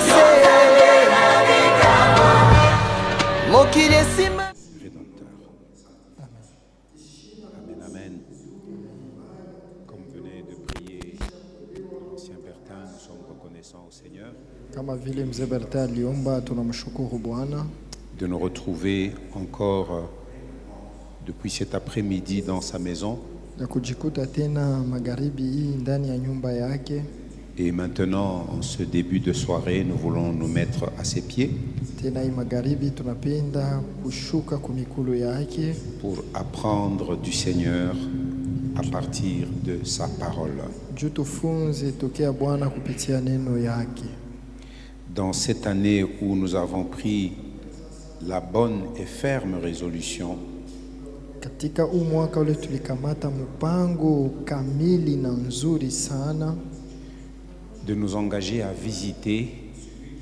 se mokili esima Rédempteur. Amen, amen. Comme venait de prier l'ancien Bertin, nous sommes reconnaissants au Seigneur Kama vile mzee Berta aliomba, tunamshukuru Bwana de nous retrouver encore depuis cet après-midi dans sa maison. ya kujikuta tena magharibi hii ndani ya nyumba yake. Et maintenant, en ce début de soirée, nous voulons nous mettre à ses pieds Tena hii magharibi tunapenda kushuka kumikulu yake pour apprendre du Seigneur à partir de sa parole. juu tufunze tokea Bwana kupitia neno yake. Dans cette année où nous avons pris la bonne et ferme résolution Katika huu mwaka ule tulikamata mpango kamili na nzuri sana de nous engager à visiter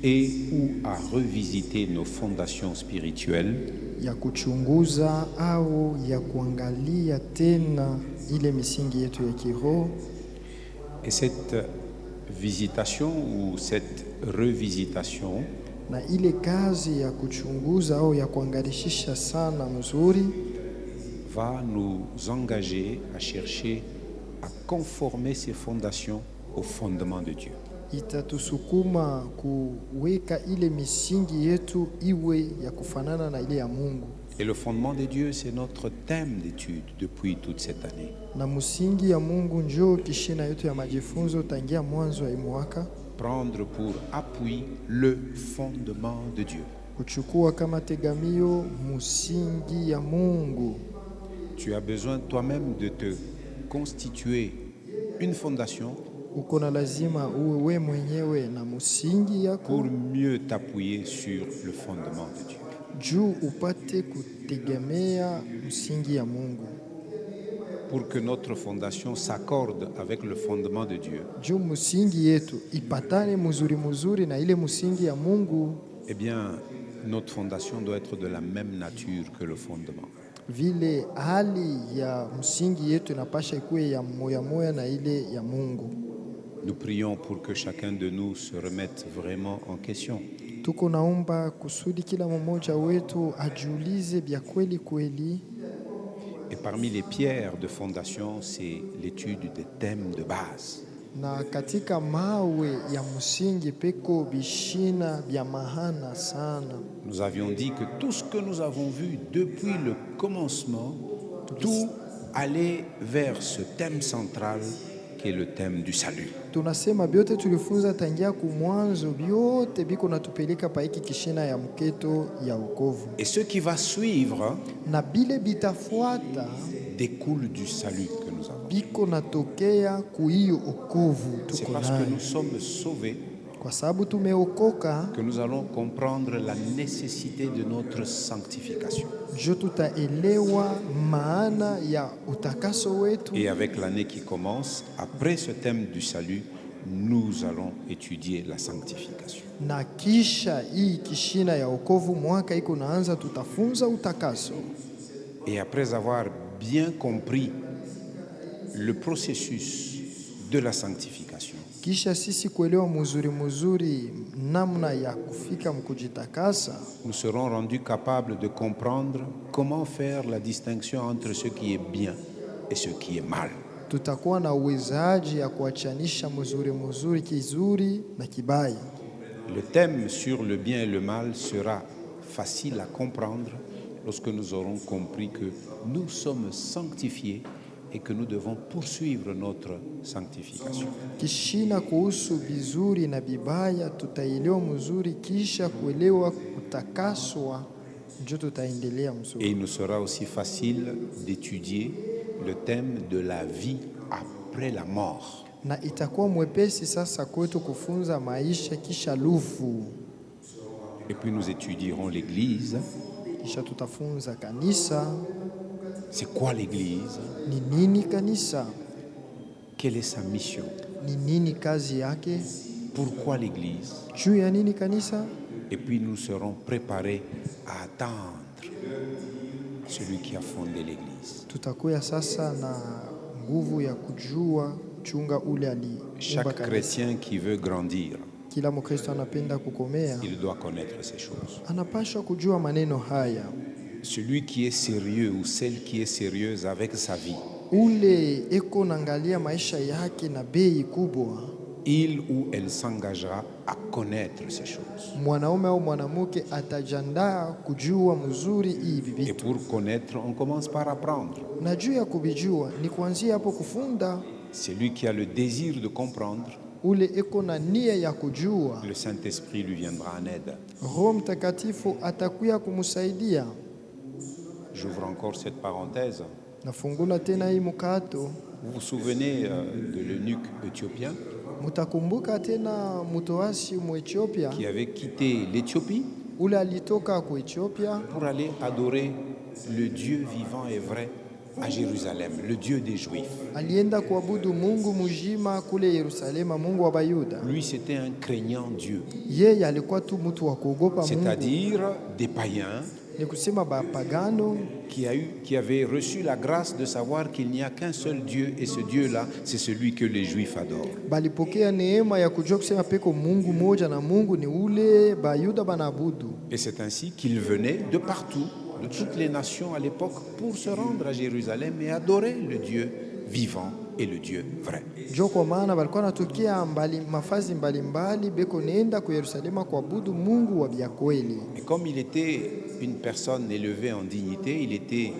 et ou à revisiter nos fondations spirituelles ya kuchunguza au ya kuangalia tena ile misingi yetu ya kiroho. et cette visitation ou cette revisitation Na ile kazi ya kuchunguza au ya kuangalishisha sana mzuri va nous engager à chercher à conformer ces fondations au fondement de Dieu. itatusukuma kuweka ile misingi yetu iwe ya kufanana na ile ya Mungu. Et le fondement de Dieu, c'est notre thème d'étude depuis toute cette année. Na msingi ya Mungu njoo kishina yetu ya majifunzo tangia mwanzo wa mwaka, Prendre pour appui le fondement de Dieu. kuchukua kama tegamio msingi ya Mungu. Tu as besoin toi-même de te constituer une fondation Uko na lazima uwe we mwenyewe na msingi yako pour mieux t'appuyer sur le fondement de Dieu. juu upate kutegemea msingi ya Mungu, Pour que notre fondation s'accorde avec le fondement de Dieu, juu msingi yetu ipatane mzuri na ile msingi ya Mungu. eh bien, notre fondation doit être de la même nature que le fondement. Vile hali ya msingi yetu inapasha ikuwe ya moya na ile ya Mungu. Nous prions pour que chacun de nous se remette vraiment en question. Tuko naomba kusudi kila mmoja wetu ajiulize bya kweli kweli, Et parmi les pierres de fondation, c'est l'étude des thèmes de base. na katika mawe ya msingi peko bishina bya mahana sana. Nous avions dit que tout ce que nous avons vu depuis le commencement, tout allait vers ce thème central qui est le thème du salut. Tunasema byote tulifunza tangia kumwanzo, byote biko natupeleka pa hiki kishina ya mketo ya wokovu, Et ce qui va suivre na bile bitafuata découle du salut que nous avons. biko natokea kuhiyo okovu C'est tuko parce que nayo. nous sommes sauvés Kwa sababu tumeokoka, que nous allons comprendre la nécessité de notre sanctification. jo tutaelewa maana ya utakaso wetu. Et avec l'année qui commence, après ce thème du salut, nous allons étudier la sanctification. Na kisha hii kishina ya wokovu mwaka iko naanza, tutafunza utakaso. Et après avoir bien compris le processus de la sanctification, Kisha sisi kuelewa mzuri namna ya kufika mkujitakasa, nous serons rendus capables de comprendre comment faire la distinction entre ce qui est bien et ce qui est mal. tutakuwa na uwezaji ya kuachanisha mzuri kizuri na kibaya. Le thème sur le bien et le mal sera facile à comprendre lorsque nous aurons compris que nous sommes sanctifiés et que nous devons poursuivre notre sanctification. Kishina kuhusu vizuri na bibaya tutaelewa mzuri, kisha kuelewa kutakaswa ndio tutaendelea Et mzuri. il nous sera aussi facile d'étudier le thème de la vie après la mort. Na itakuwa mwepesi sasa kwetu kufunza maisha kisha lufu. Et puis nous étudierons l'Église. Kisha tutafunza kanisa. C'est quoi l'Église? Ni nini kanisa? Quelle est sa mission? Ni nini kazi yake? Pourquoi l'Église? Juu ya nini kanisa? Et puis nous serons préparés à attendre celui qui a fondé l'Église. Tutakuya sasa na nguvu ya kujua chunga ule aliumba Chaque kanisa. chrétien qui veut grandir kila Mkristo anapenda kukomea il doit connaître ces choses. anapaswa kujua maneno haya. Celui qui est sérieux ou celle qui est sérieuse avec sa vie, Ule eko naangalia maisha yake na bei kubwa, il ou elle s'engagera à connaître ces choses. mwanaume au mwanamke atajandaa kujua mzuri hivi Et vitu, pour connaître, on commence par apprendre. na juu ya kuvijua ni kuanzia hapo kufunda. Celui qui a le désir de comprendre, Ule eko na nia ya kujua, le Saint-Esprit lui viendra en aide. Roho Mtakatifu atakuya kumsaidia. J'ouvre encore cette parenthèse. Nafungula tena hii mkato. Vous vous souvenez de l'eunuque éthiopien Mutakumbuka tena mtoasi Mwethiopia qui avait quitté l'Éthiopie ule alitoka ku Ethiopia pour aller adorer le Dieu vivant et vrai à Jérusalem, le Dieu des Juifs. alienda kuabudu Mungu mjima kule Yerusalema, Mungu wa Bayuda. Lui, c'était un craignant Dieu, Yeye alikuwa tu mtu wa kuogopa Mungu, c'est-à-dire des païens ni kusema bapagano qui avaient reçu la grâce de savoir qu'il n'y a qu'un seul Dieu et ce Dieu-là, c'est celui que les Juifs adorent. balipokea neema ya kujua kusema peko Mungu moja na Mungu ni ule Bayuda banaabudu. Et c'est ainsi qu'ils venaient de partout, de toutes les nations à l'époque, pour se rendre à Jérusalem et adorer le Dieu vivant et le Dieu vrai. Jo kwa maana balikuwa natokea mafazi mbalimbali beko nenda ku Yerusalema kuabudu Mungu wa bya kweli. Et comme il était une personne élevée en dignité, il était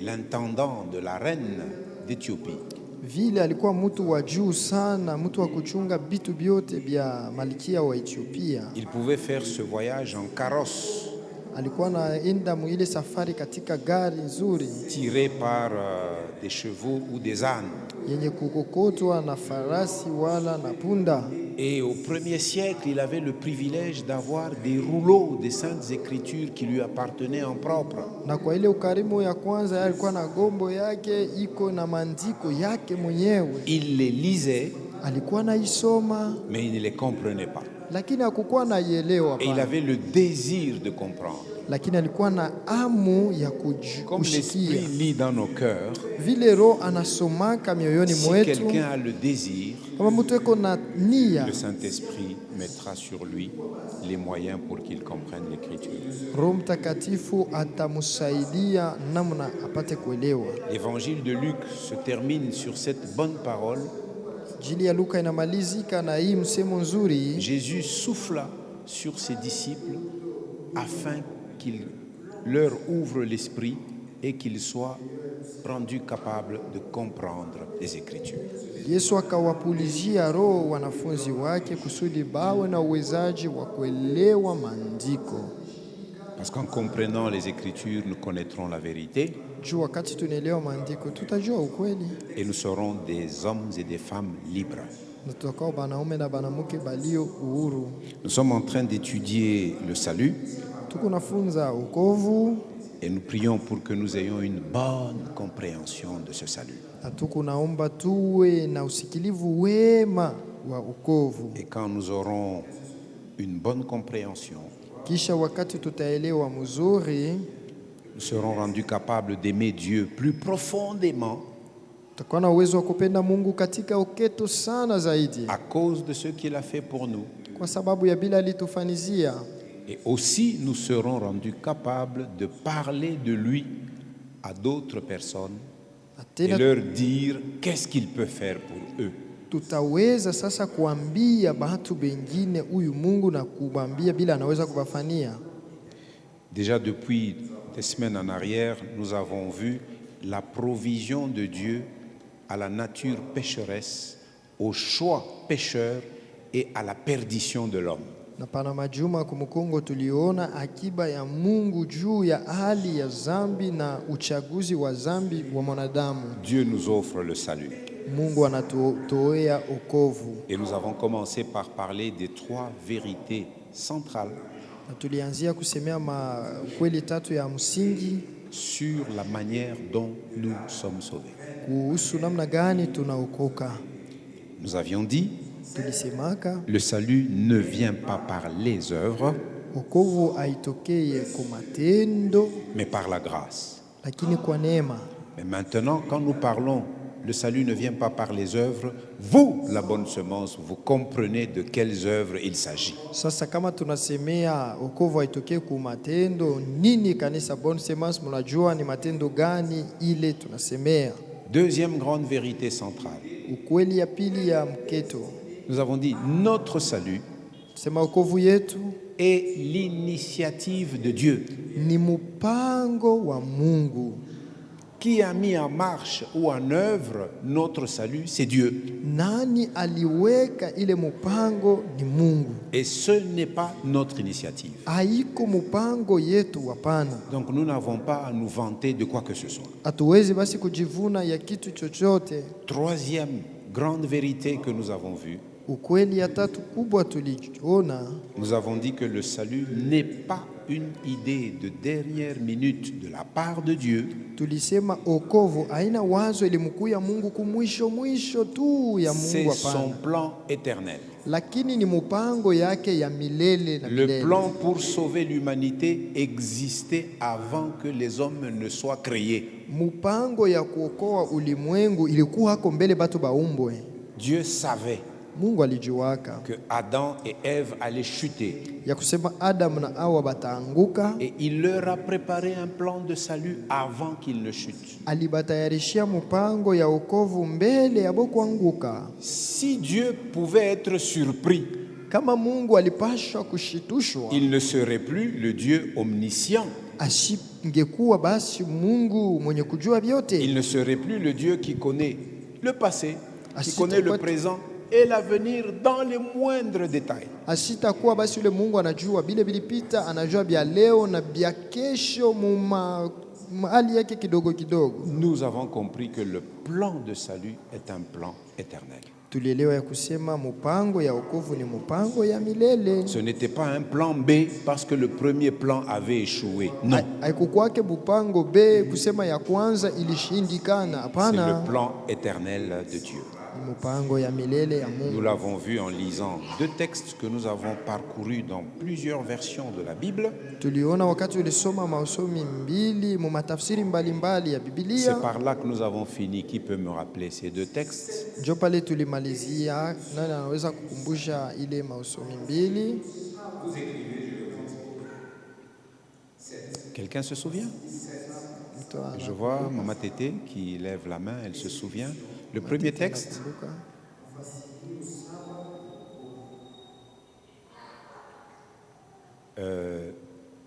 l'intendant de la reine d'Éthiopie. Vile alikuwa mtu wa juu sana, mtu wa kuchunga vitu vyote vya malkia wa Ethiopia. Il pouvait faire ce voyage en carrosse, Alikuwa naenda muile safari katika gari nzuri tiré par des chevaux ou des ânes. yenye kukokotwa na farasi wala na punda. Et au 1er siècle, il avait le privilège d'avoir des rouleaux des Saintes Écritures qui lui appartenaient en propre. Na kwa ile ukarimu ya kwanza yeye alikuwa na gombo yake iko na maandiko yake mwenyewe. Il les lisait, Alikuwa naisoma mais il ne les comprenait pas. lakini hakukuwa naielewa Et il pa. avait le désir de comprendre. Lakini alikuwa na amu ya Comme l'Esprit kushikia. lit dans nos cœurs, Vile Roho anasomaka mioyoni si mwetu, quelqu'un a le désir, kama mtu eko na nia, le Saint-Esprit mettra sur lui les moyens pour qu'il comprenne l'Écriture. Roho Mtakatifu atamsaidia namna apate kuelewa. L'évangile de Luc se termine sur cette bonne parole. Injili ya Luka inamalizika na hii msemo nzuri. Jésus souffla sur ses disciples afin qu'il leur ouvre l'esprit et qu'ils soient rendus capables de comprendre les Écritures. Yesu akawapulizia roho wanafunzi wake kusudi bawe na uwezaji wa kuelewa maandiko. Parce qu'en comprenant les Écritures, nous connaîtrons la vérité Juu wakati tunaelewa maandiko tutajua ukweli et nous serons des hommes et des femmes libres. na tutakuwa banaume na banamuke balio uhuru. Nous sommes en train d'étudier le salut Tuko nafunza wokovu et nous prions pour que nous ayons une bonne compréhension de ce salut. na tuko naomba tuwe na usikilivu wema wa wokovu. Et quand nous aurons une bonne compréhension, Kisha wakati tutaelewa mzuri, nous serons rendus capables d'aimer Dieu plus profondément tutakuwa na uwezo wa kupenda Mungu katika uketo sana zaidi, à cause de ce qu'il a fait pour nous. kwa sababu ya bila alitufanizia. Et aussi, nous serons rendus capables de parler de lui à d'autres personnes Na et tena leur dire qu'est-ce qu'il peut faire pour eux. tutaweza sasa kuambia batu bengine huyu Mungu na kubambia bila anaweza kubafania. Déjà depuis des semaines en arrière, nous avons vu la provision de Dieu à la nature pécheresse, au choix pécheur et à la perdition de l'homme. Na pana majuma kumukongo tuliona akiba ya Mungu juu ya hali ya zambi na uchaguzi wa zambi wa mwanadamu. Dieu nous offre le salut. Mungu anatutoea okovu. Et nous avons commencé par parler des 3 vérités centrales Na tulianzia kusemea kweli tatu ya msingi sur la manière dont nous sommes sauvés. kuhusu namna gani tunaokoka. Nous avions dit, Tulisemaka le salut ne vient pas par les œuvres, okovu haitokee kwa matendo mais par la grâce. lakini kwa neema. Mais maintenant, quand nous parlons le salut ne vient pas par les œuvres. Vous, la bonne semence, vous comprenez de quelles œuvres il s'agit. Sasa kama tunasemea wokovu haitokee ku matendo, nini kanisa Bonne Semence mnajua ni matendo gani ile tunasemea? Deuxième grande vérité centrale. Ukweli ya pili ya mketo. Nous avons dit notre salut Sema wokovu yetu est l'initiative de Dieu. ni mpango wa Mungu. Qui a mis en marche ou en œuvre notre salut, c'est Dieu. Nani aliweka ile mpango? Ni Mungu. Et ce n'est pas notre initiative. Haiko mpango yetu, hapana. Donc nous n'avons pas à nous vanter de quoi que ce soit. Hatuwezi basi kujivuna ya kitu chochote. Troisième grande vérité que nous avons vue, Ukweli ya tatu kubwa tuliona, nous avons dit que le salut n'est pas une idée de dernière minute de la part de Dieu. tulisema okovu haina wazo ilimkuya Mungu kumwisho tu ya C'est Mungu, son hapana, plan éternel. lakini ni mpango yake ya milele na Le milele. plan pour sauver l'humanité existait avant que les hommes ne soient créés. Mpango ya kuokoa ulimwengu ilikuwa hako mbele batu baumbwe. Dieu savait Mungu alijuaka que Adam et Ève allaient chuter. ya kusema Adam na Hawa bataanguka, Et il leur a préparé un plan de salut avant qu'ils ne chutent. alibatayarishia mpango ya okovu mbele ya bo kuanguka. Si Dieu pouvait être surpris, Kama Mungu alipashwa kushitushwa, il ne serait plus le Dieu omniscient. asingekuwa basi Mungu mwenye kujua vyote. Il ne serait plus le Dieu qui connaît le passé, qui si connaît le toi- présent et l'avenir dans les moindres détails. Asitakuwa basi yule Mungu anajua bile bilipita, anajua bya leo na bya kesho hali yake kidogo kidogo. Nous avons compris que le plan de salut est un plan éternel. Tulielewa ya kusema mpango ya wokovu ni mpango ya milele. Ce n'était pas un plan B parce que le premier plan avait échoué. Non, Haikukwake mpango B kusema ya kwanza ilishindikana, c'est hapana, le plan éternel de Dieu. ni mpango ya milele ya Nous Mungu. l'avons vu en lisant deux textes que nous avons parcourus dans plusieurs versions de la Bible. Tuliona wakati ulisoma masomi mbili mu matafsiri mbalimbali ya Biblia. C'est par là que nous avons fini. Qui peut me rappeler ces deux textes? Njo pale tulimalizia. Nani anaweza kukumbusha ile masomi mbili? Quelqu'un se souvient? Mtu ana- Je vois Maman Tété qui lève la main, elle se souvient. Le premier texte, anakumbuka?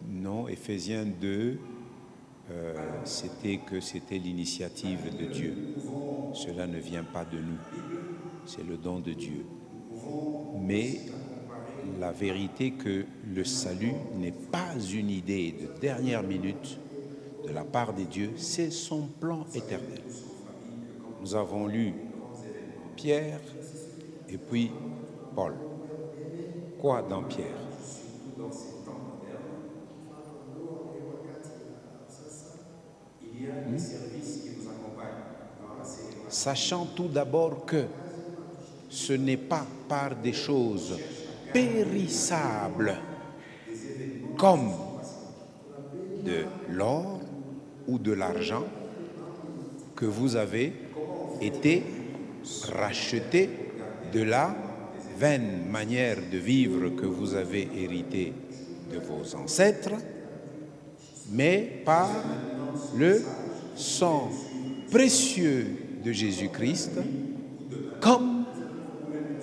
non, Éphésiens 2, c'était l'initiative de Dieu. Cela ne vient pas de nous, c'est le don de Dieu. Mais la vérité que le salut n'est pas une idée de dernière minute de la part de Dieu, c'est son plan éternel. Nous avons lu Pierre et puis Paul. Quoi dans Pierre? Sachant tout d'abord que ce n'est pas par des choses périssables comme de l'or ou de l'argent que vous avez été rachetés de la vaine manière de vivre que vous avez hérité de vos ancêtres, mais par le sang précieux de Jésus-Christ, comme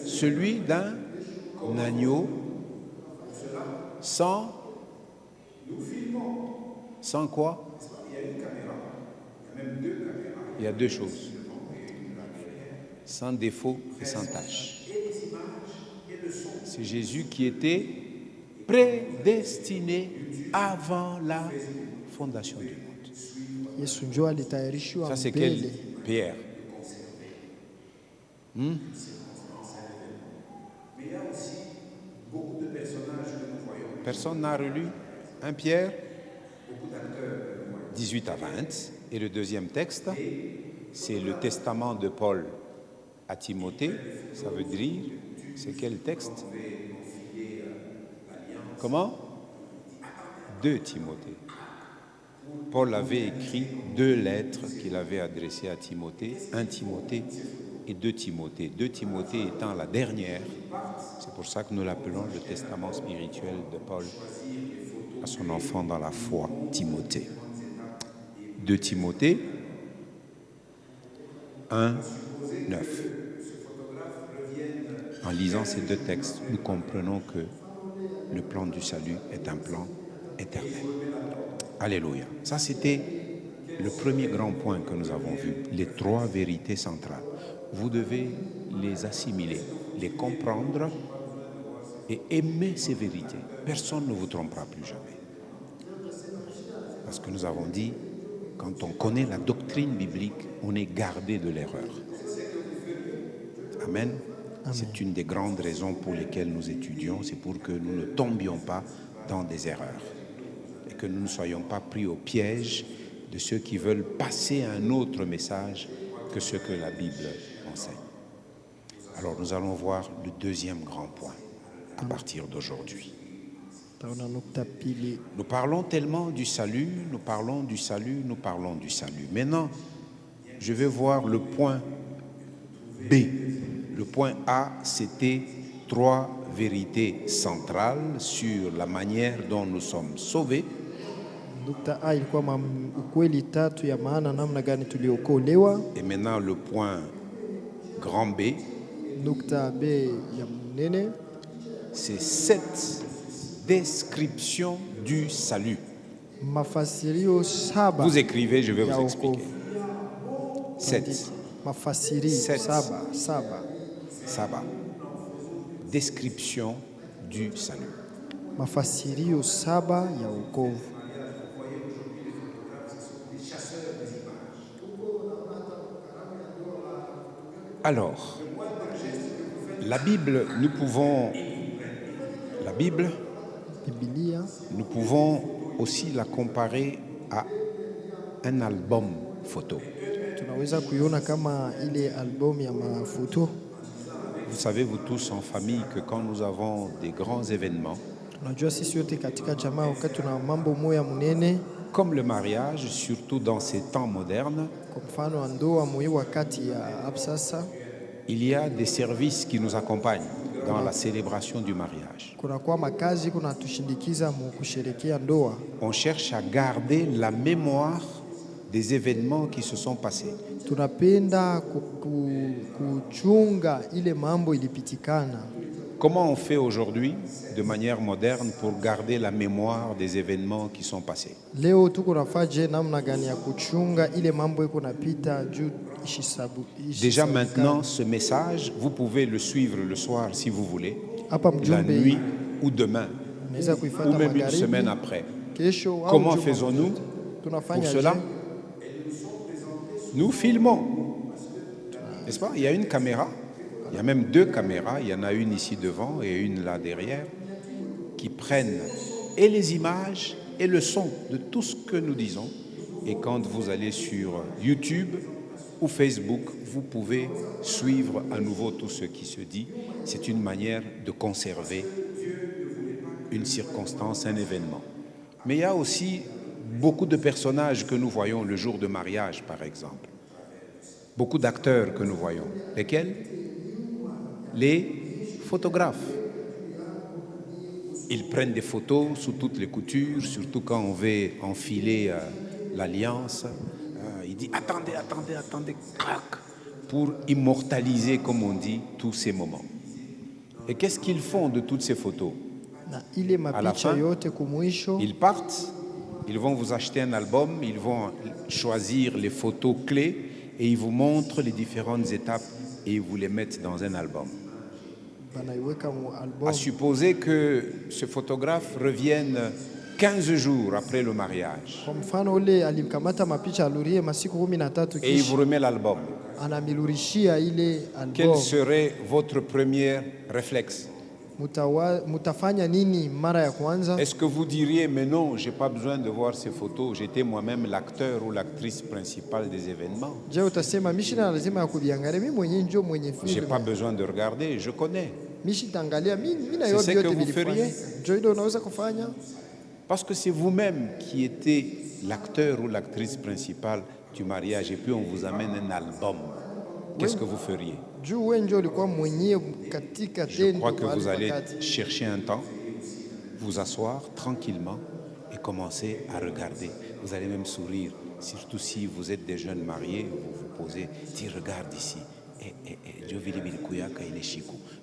celui d'un agneau sans quoi? Il y a deux choses. Sans défaut et sans tache. C'est Jésus qui était prédestiné avant la fondation du monde. Yesu njo alitayarishiwa Ça, c'est quel mbele. Pierre? Personne n'a relu 1 Pierre 18 à 20. Et le deuxième texte, c'est le testament de Paul à Timothée. Ça veut dire, c'est quel texte? Comment? 2 Timothée. Paul avait écrit 2 lettres qu'il avait adressées à Timothée, 1 Timothée et 2 Timothée. 2 Timothée étant la dernière, c'est pour ça que nous l'appelons le testament spirituel de Paul à son enfant dans la foi, Timothée. 2 Timothée 1, 9. En lisant ces 2 textes, nous comprenons que le plan du salut est un plan éternel. Alléluia. Ça, c'était le premier grand point que nous avons vu, les 3 vérités centrales. Vous devez les assimiler, les comprendre et aimer ces vérités. Personne ne vous trompera plus jamais. Parce que nous avons dit, quand on connaît la doctrine biblique, on est gardé de l'erreur. Amen. C'est une des grandes raisons pour lesquelles nous étudions, c'est pour que nous ne tombions pas dans des erreurs et que nous ne soyons pas pris au piège de ceux qui veulent passer un autre message que ce que la Bible enseigne. Alors nous allons voir le deuxième grand point à partir d'aujourd'hui. Nous parlons tellement du salut, nous parlons du salut, nous parlons du salut. Maintenant, je vais voir le point B. Le point A, c'était 3 vérités centrales sur la manière dont nous sommes sauvés. Et maintenant, le point grand B, c'est 7 descriptions du salut. Vous écrivez, je vais vous expliquer. 7. Saba. Description du salut. Mafasirio 7 ya wokovu. Alors, la Bible, nous pouvons aussi la comparer à un album photo. Tunaweza kuiona kama ile album ya mafoto. Vous savez, vous tous en famille, que quand nous avons des grands événements, comme le mariage, surtout dans ces temps modernes, il y a des services qui nous accompagnent dans la célébration du mariage. On cherche à garder la mémoire des événements qui se sont passés. Comment on fait aujourd'hui de manière moderne pour garder la mémoire des événements qui sont passés? Déjà maintenant, ce message, vous pouvez le suivre le soir si vous voulez, la nuit ou demain, ou même une semaine après. Comment faisons-nous pour cela? Nous filmons, n'est-ce pas? Il y a une caméra, il y a même 2 caméras, il y en a une ici devant et une là derrière, qui prennent et les images et le son de tout ce que nous disons. Et quand vous allez sur YouTube ou Facebook, vous pouvez suivre à nouveau tout ce qui se dit. C'est une manière de conserver une circonstance, un événement. Mais il y a aussi beaucoup de personnages que nous voyons le jour de mariage, par exemple. Beaucoup d'acteurs que nous voyons. Lesquels? Les photographes. Ils prennent des photos sous toutes les coutures, surtout quand on veut enfiler l'alliance. Il dit attendez, crac, pour immortaliser, comme on dit, tous ces moments. Et qu'est-ce qu'ils font de toutes ces photos? À la fin, ils partent. Ils vont vous acheter un album, ils vont choisir les photos clés et ils vous montrent les différentes étapes et ils vous les mettent dans un album. À supposer que ce photographe revienne 15 jours après le mariage et il vous remet l'album. Quel serait votre premier réflexe? Est-ce que vous diriez, mais non, je n'ai pas besoin de voir ces photos, j'étais moi-même l'acteur ou l'actrice principale des événements. Je n'ai pas besoin de regarder, je connais. C'est ce que vous feriez? Parce que c'est vous-même qui étiez l'acteur ou l'actrice principale du mariage et puis on vous amène un album. Qu'est-ce que vous feriez? Juu wewe ndio ulikuwa mwenyewe katika Je tendo crois que vous mahali allez pakati. chercher un temps, vous asseoir tranquillement et commencer à regarder. Vous allez même sourire, surtout si vous êtes des jeunes mariés, vous vous posez, tu regardes ici.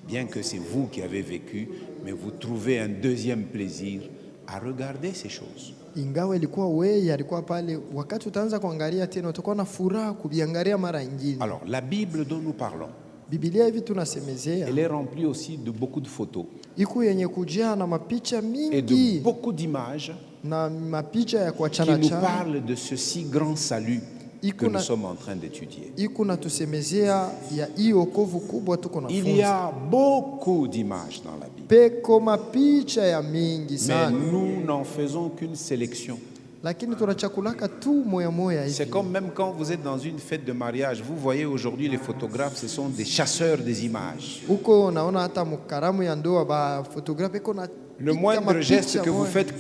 Bien que c'est vous qui avez vécu, mais vous trouvez un deuxième plaisir à regarder ces choses. Ingawa ilikuwa wewe alikuwa pale, wakati utaanza kuangalia tena utakuwa na furaha kuviangalia mara nyingine. Alors, la Bible dont nous parlons, Biblia hivi tunasemezea elle est remplie aussi de beaucoup de photos iko yenye kujaa na mapicha et de mingi beaucoup d'images na mapicha ya qui kuachana nous chana. parlent de ce si grand salut que Iko nous na- sommes en train d'étudier. iko na tusemezea ya hii wokovu kubwa tuko Il y nafunza. a beaucoup d'images dans la Bible, Peko mapicha ya mingi mais sana, nous n'en faisons qu'une sélection. lakini tunachakulaka tu moya moya C'est hivi. comme même quand vous êtes dans une fête de mariage, vous voyez aujourd'hui les photographes, ce sont des chasseurs des images. Huko naona hata mkaramu ya ndoa ba photographe iko na Le moindre geste que vous faites,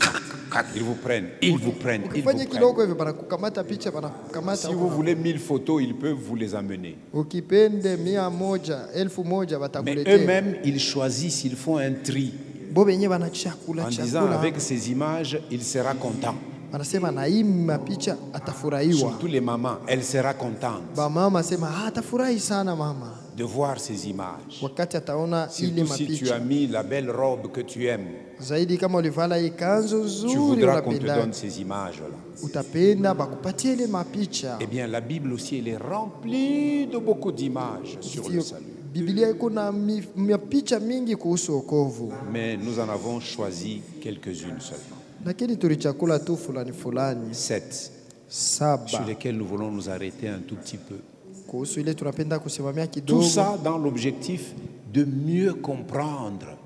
ils vous prennent, ils vous prennent, ils ukifanya vous kidogo prennent. hivi banakukamata picha banakukamata. Si vous voulez 1000 photos, ils peuvent vous les amener. Ukipende 100, 1000 Mais batakuletea. eux-mêmes, ils choisissent, ils font un tri Bo benye banachakula en disant chakula. avec ces images, il sera content. Wanasema na hii mapicha atafurahiwa. Surtout les mamans, elle sera contente Ba mama sema atafurahi sana mama de voir ces images. wakati ataona ile Surtout si tu mapicha. as mis la belle robe que tu aimes, Zaidi kama ulivala hii kanzu tu nzuri voudras qu'on te unapenda, donne ces images-là. utapenda bakupatie ile mapicha. Eh bien, la Bible aussi, elle est remplie de beaucoup d'images sur le Sio, salut. Biblia iko na mapicha mingi kuhusu wokovu, Mais nous en avons choisi quelques-unes seulement. lakini tulichakula tu fulani fulani 7, sur saba lesquelles nous voulons nous arrêter un tout petit peu. kuhusu ile tunapenda kusimamia Tout kidogo. ça dans l'objectif de mieux comprendre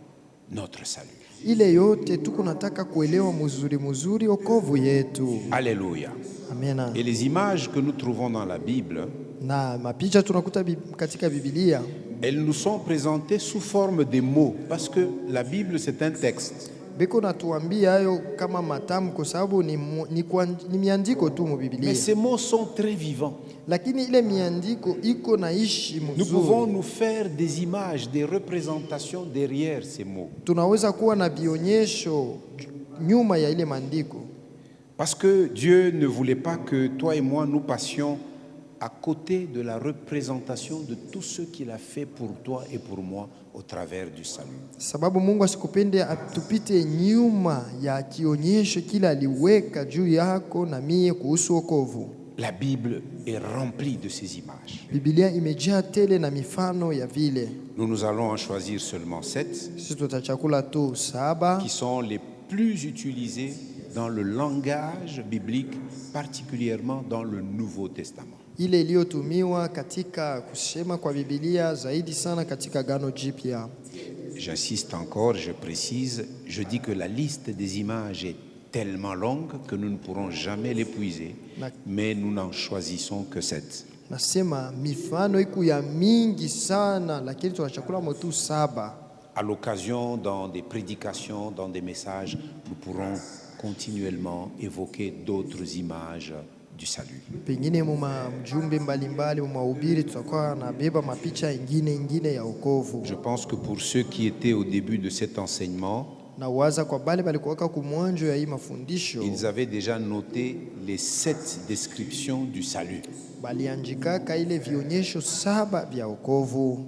notre salut. Ile yote tuko nataka kuelewa mzuri wokovu yetu. Alléluia. Amena. Et les images que nous trouvons dans la Bible, Na mapicha tunakuta katika Biblia elles nous sont présentées sous forme des mots, parce que la Bible, c'est un texte. beko natuambia hayo kama matamko, sababu ni miandiko tu mu Mais Biblia, ces mots sont très vivants. lakini ile miandiko iko naishi Nous pouvons mzuri. nous faire des images, des représentations derrière ces mots. Tunaweza kuwa na vionyesho nyuma ya ile maandiko, Parce que Dieu ne voulait pas que toi et moi nous passions à côté de la représentation de tout ce qu'il a fait pour toi et pour moi au travers du salut. sababu Mungu asikupende atupite nyuma ya kionyesho kila aliweka juu yako na mie kuhusu wokovu. La Bible est remplie de ces images. Biblia imejaa tele na mifano ya vile. Nous allons en choisir seulement 7 Sisi tutachakula tu saba qui sont les plus utilisées dans le langage biblique, particulièrement dans le Nouveau Testament. ile iliyotumiwa katika kusema kwa Biblia zaidi sana katika Agano Jipya. J'insiste encore, je précise, je dis que la liste des images est tellement longue que nous ne pourrons jamais l'épuiser, mais nous n'en choisissons que 7. Nasema mifano iko ya mingi sana, lakini tunachakula motu saba. À l'occasion, dans des prédications, dans des messages, nous pourrons continuellement évoquer d'autres images du salut. Pengine muma mjumbe mbalimbali mahubiri tutakuwa nabeba mapicha ingine ya wokovu. Je pense que pour ceux qui étaient au début de cet enseignement, Na waza kwa bale balikuwaka kumwanjo ya hii mafundisho ils avaient déjà noté les 7 descriptions du salut. balianjikaka ile vionyesho saba vya wokovu.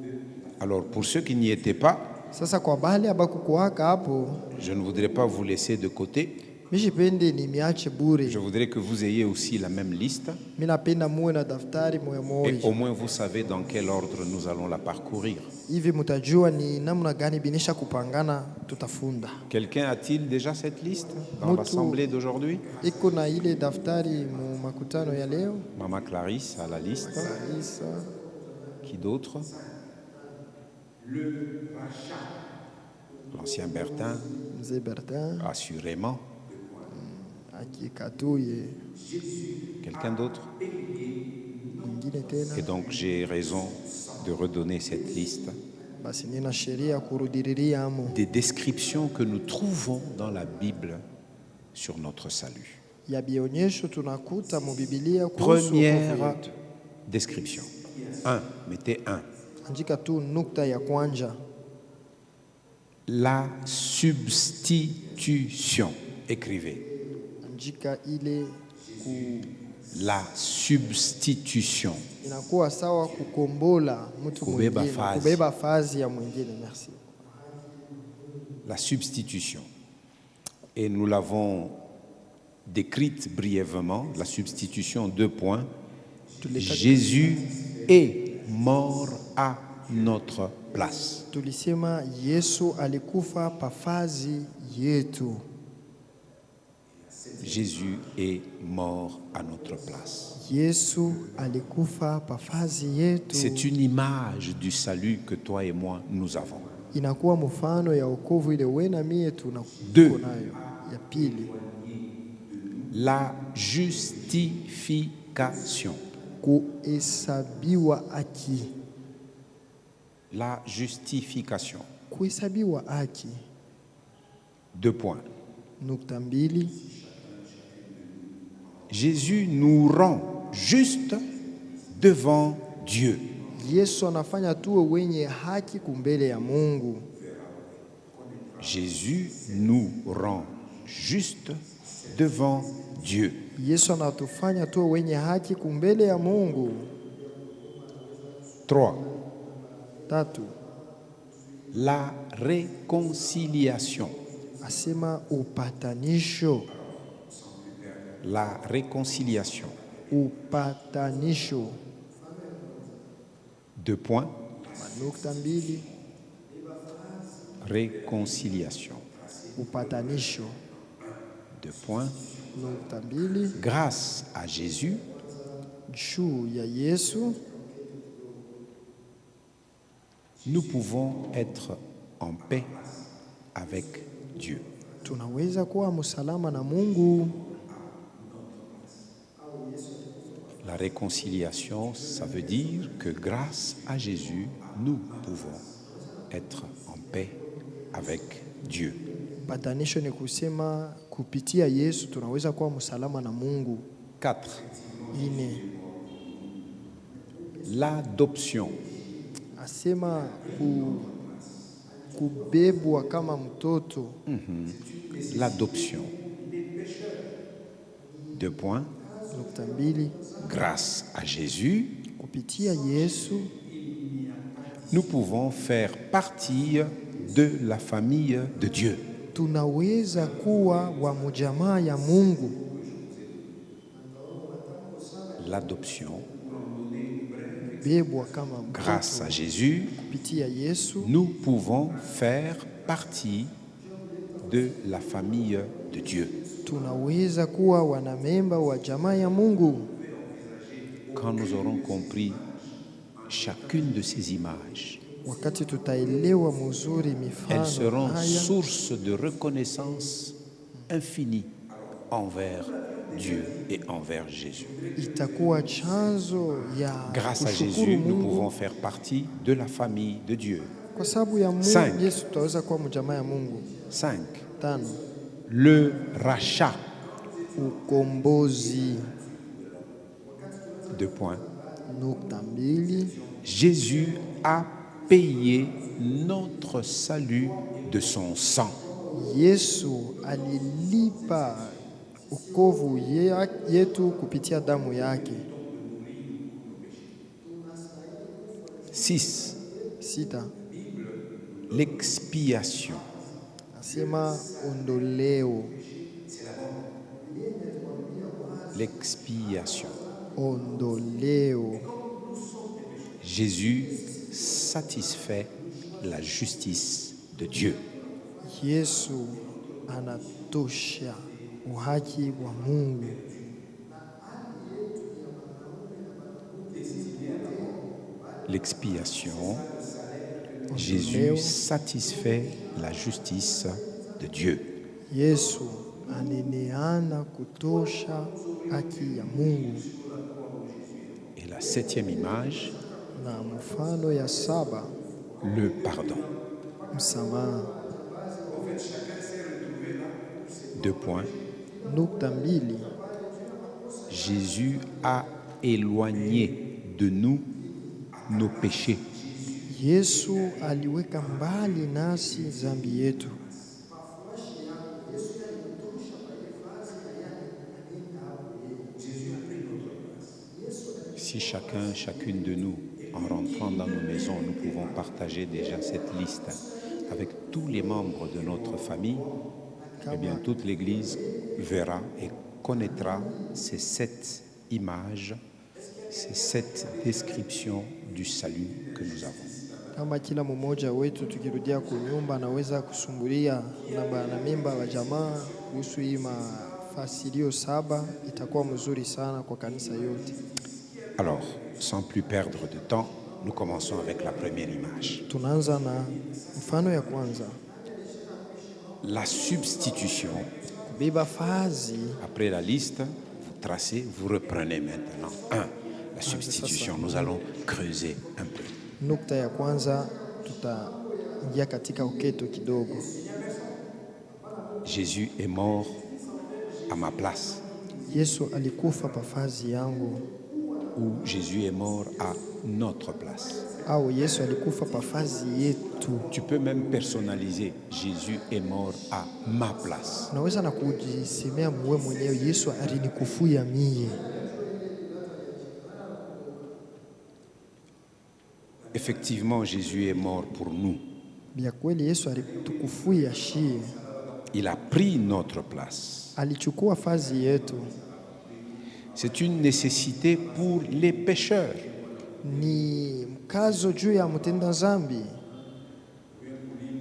Alors pour ceux qui n'y étaient pas, Sasa kwa bale abakukuwaka hapo, je ne voudrais pas vous laisser de côté. mishipende ni miache bure. Je voudrais que vous ayez aussi la même liste Mimi napenda muwe na daftari moyo et au moyo, moins vous savez dans quel ordre nous allons la parcourir. hivi mtajua ni namna gani binisha kupangana tutafunda. Quelqu'un a-t-il déjà cette liste dans Mutu. l'assemblée d'aujourd'hui? Iko na ile daftari mu makutano ya leo. Maman Clarisse a la liste. Isa, Qui d'autre? L'ancien Bertin, Mzee Bertin, assurément. akikatuye Quelqu'un d'autre? ingine tena. Et donc j'ai raison de redonner cette liste Basi nina sheria kurudiriria amo des descriptions que nous trouvons dans la Bible sur notre salut. ya bionyesho tunakuta mu Biblia kuhusu wokovu Première wetu. description. 1, mettez 1. Andika tu nukta ya kwanza, La substitution. Écrivez. andika ile La substitution. inakuwa sawa kukombola mtu Kubeba mwingine, fazi. kubeba fazi ya mwingine. Merci. La substitution. Et nous l'avons décrite brièvement, la substitution, 2 points. Jésus est mort à notre place. Tulisema Yesu alikufa pa fazi yetu. Jésus est mort à notre place. Yesu alikufa pa fazi yetu. C'est une image du salut que toi et moi nous avons. Inakuwa mfano ya wokovu ile wewe na mie tuko Deux. nayo. Ya pili, La justification. kuhesabiwa haki. La justification. Kuhesabiwa haki. 2 points. Nukta mbili, Jésus nous rend justes devant Dieu. Yesu anafanya tuwe wenye haki kumbele ya Mungu. Jésus nous rend justes devant Dieu. Yesu anatufanya tuwe wenye haki kumbele ya Mungu. 3. Tatu, La réconciliation. asema upatanisho. La réconciliation. Upatanisho. 2 points. Nukta mbili, Réconciliation. upatanisho. 2 points. Nukta mbili, Grâce à Jésus, juu ya Yesu nous pouvons être en paix avec Dieu. tunaweza kuwa msalama na Mungu. La réconciliation, ça veut dire que grâce à Jésus, nous pouvons être en paix avec Dieu. Upatanisho ni kusema kupitia Yesu tunaweza kuwa msalama na Mungu. 4. Ine, L'adoption. asema kubebwa kama mtoto. L'adoption. 2 points. Nukta mbili, Grâce à Jésus, kupitia Yesu nous pouvons faire partie de la famille de Dieu. tunaweza kuwa wa mjamaa ya Mungu. L'adoption. Bebwa kama Grâce mtoto à Jésus, kupitia Yesu nous pouvons faire partie de la famille de Dieu. tunaweza kuwa wanamemba wa jamaa ya Mungu. Quand nous aurons compris chacune de ces images, Wakati tutaelewa mzuri elles mifano seront haya, source de reconnaissance infinie envers Dieu et envers Jésus. itakuwa chanzo ya Grâce à kushukuru Jésus, nous Mungu. pouvons faire partie de la famille de Dieu. Kwa sababu ya Mungu, Cinq. Yesu tutaweza kuwa mjamaa ya Mungu. 5. 5, Le rachat. ukombozi. 2 points. Nukta mbili, Jésus a payé notre salut de son sang. Yesu alilipa ukovu yetu kupitia damu yake. 6. 6, L'expiation. nasema ondoleo. L'expiation. Ondoleo. Jésus satisfait la justice de Dieu. Yesu anatosha uhaki wa Mungu. L'expiation. Jésus satisfait la justice de Dieu. Yesu aneneana kutosha haki ya Mungu. Et la 7e image, Na mfano ya 7, le pardon. msamaha. 2 points. Nukta mbili. Jésus a éloigné de nous nos péchés. Yesu aliweka mbali nasi dhambi yetu. Si chacune de nous, en rentrant dans nos maisons, nous pouvons partager déjà cette liste avec tous les membres de notre famille, eh bien toute l'Église verra et connaîtra ces 7 images, ces 7 descriptions du salut que nous avons. Kama kila mmoja wetu tukirudia kunyumba anaweza kusumbulia na memba wa jamaa kuhusu hii mafasirio 7, itakuwa mzuri sana kwa kanisa yote. Alors, sans plus perdre de temps, nous commençons avec la première image. Tunaanza na mfano ya kwanza. La substitution. Kubeba fazi. Après la liste, vous tracez, vous reprenez maintenant. 1. La substitution. Nous allons creuser un peu. Nukta ya kwanza tutaingia katika uketo kidogo. Jésus est mort à ma place. Yesu alikufa pa fazi yangu. Ou Jésus est mort à notre place. Au Yesu alikufa pa fazi yetu. Tu peux même personnaliser. Jésus est mort à ma place. Unaweza na kujisemea mwe mwenyewe, Yesu alinikufuia mie. Effectivement, Jésus est mort pour nous. Bia kweli Yesu alitukufuia shie. Il a pris notre place. Alichukua fazi yetu. C'est une nécessité pour les pécheurs. Ni mkazo juu ya mtenda zambi.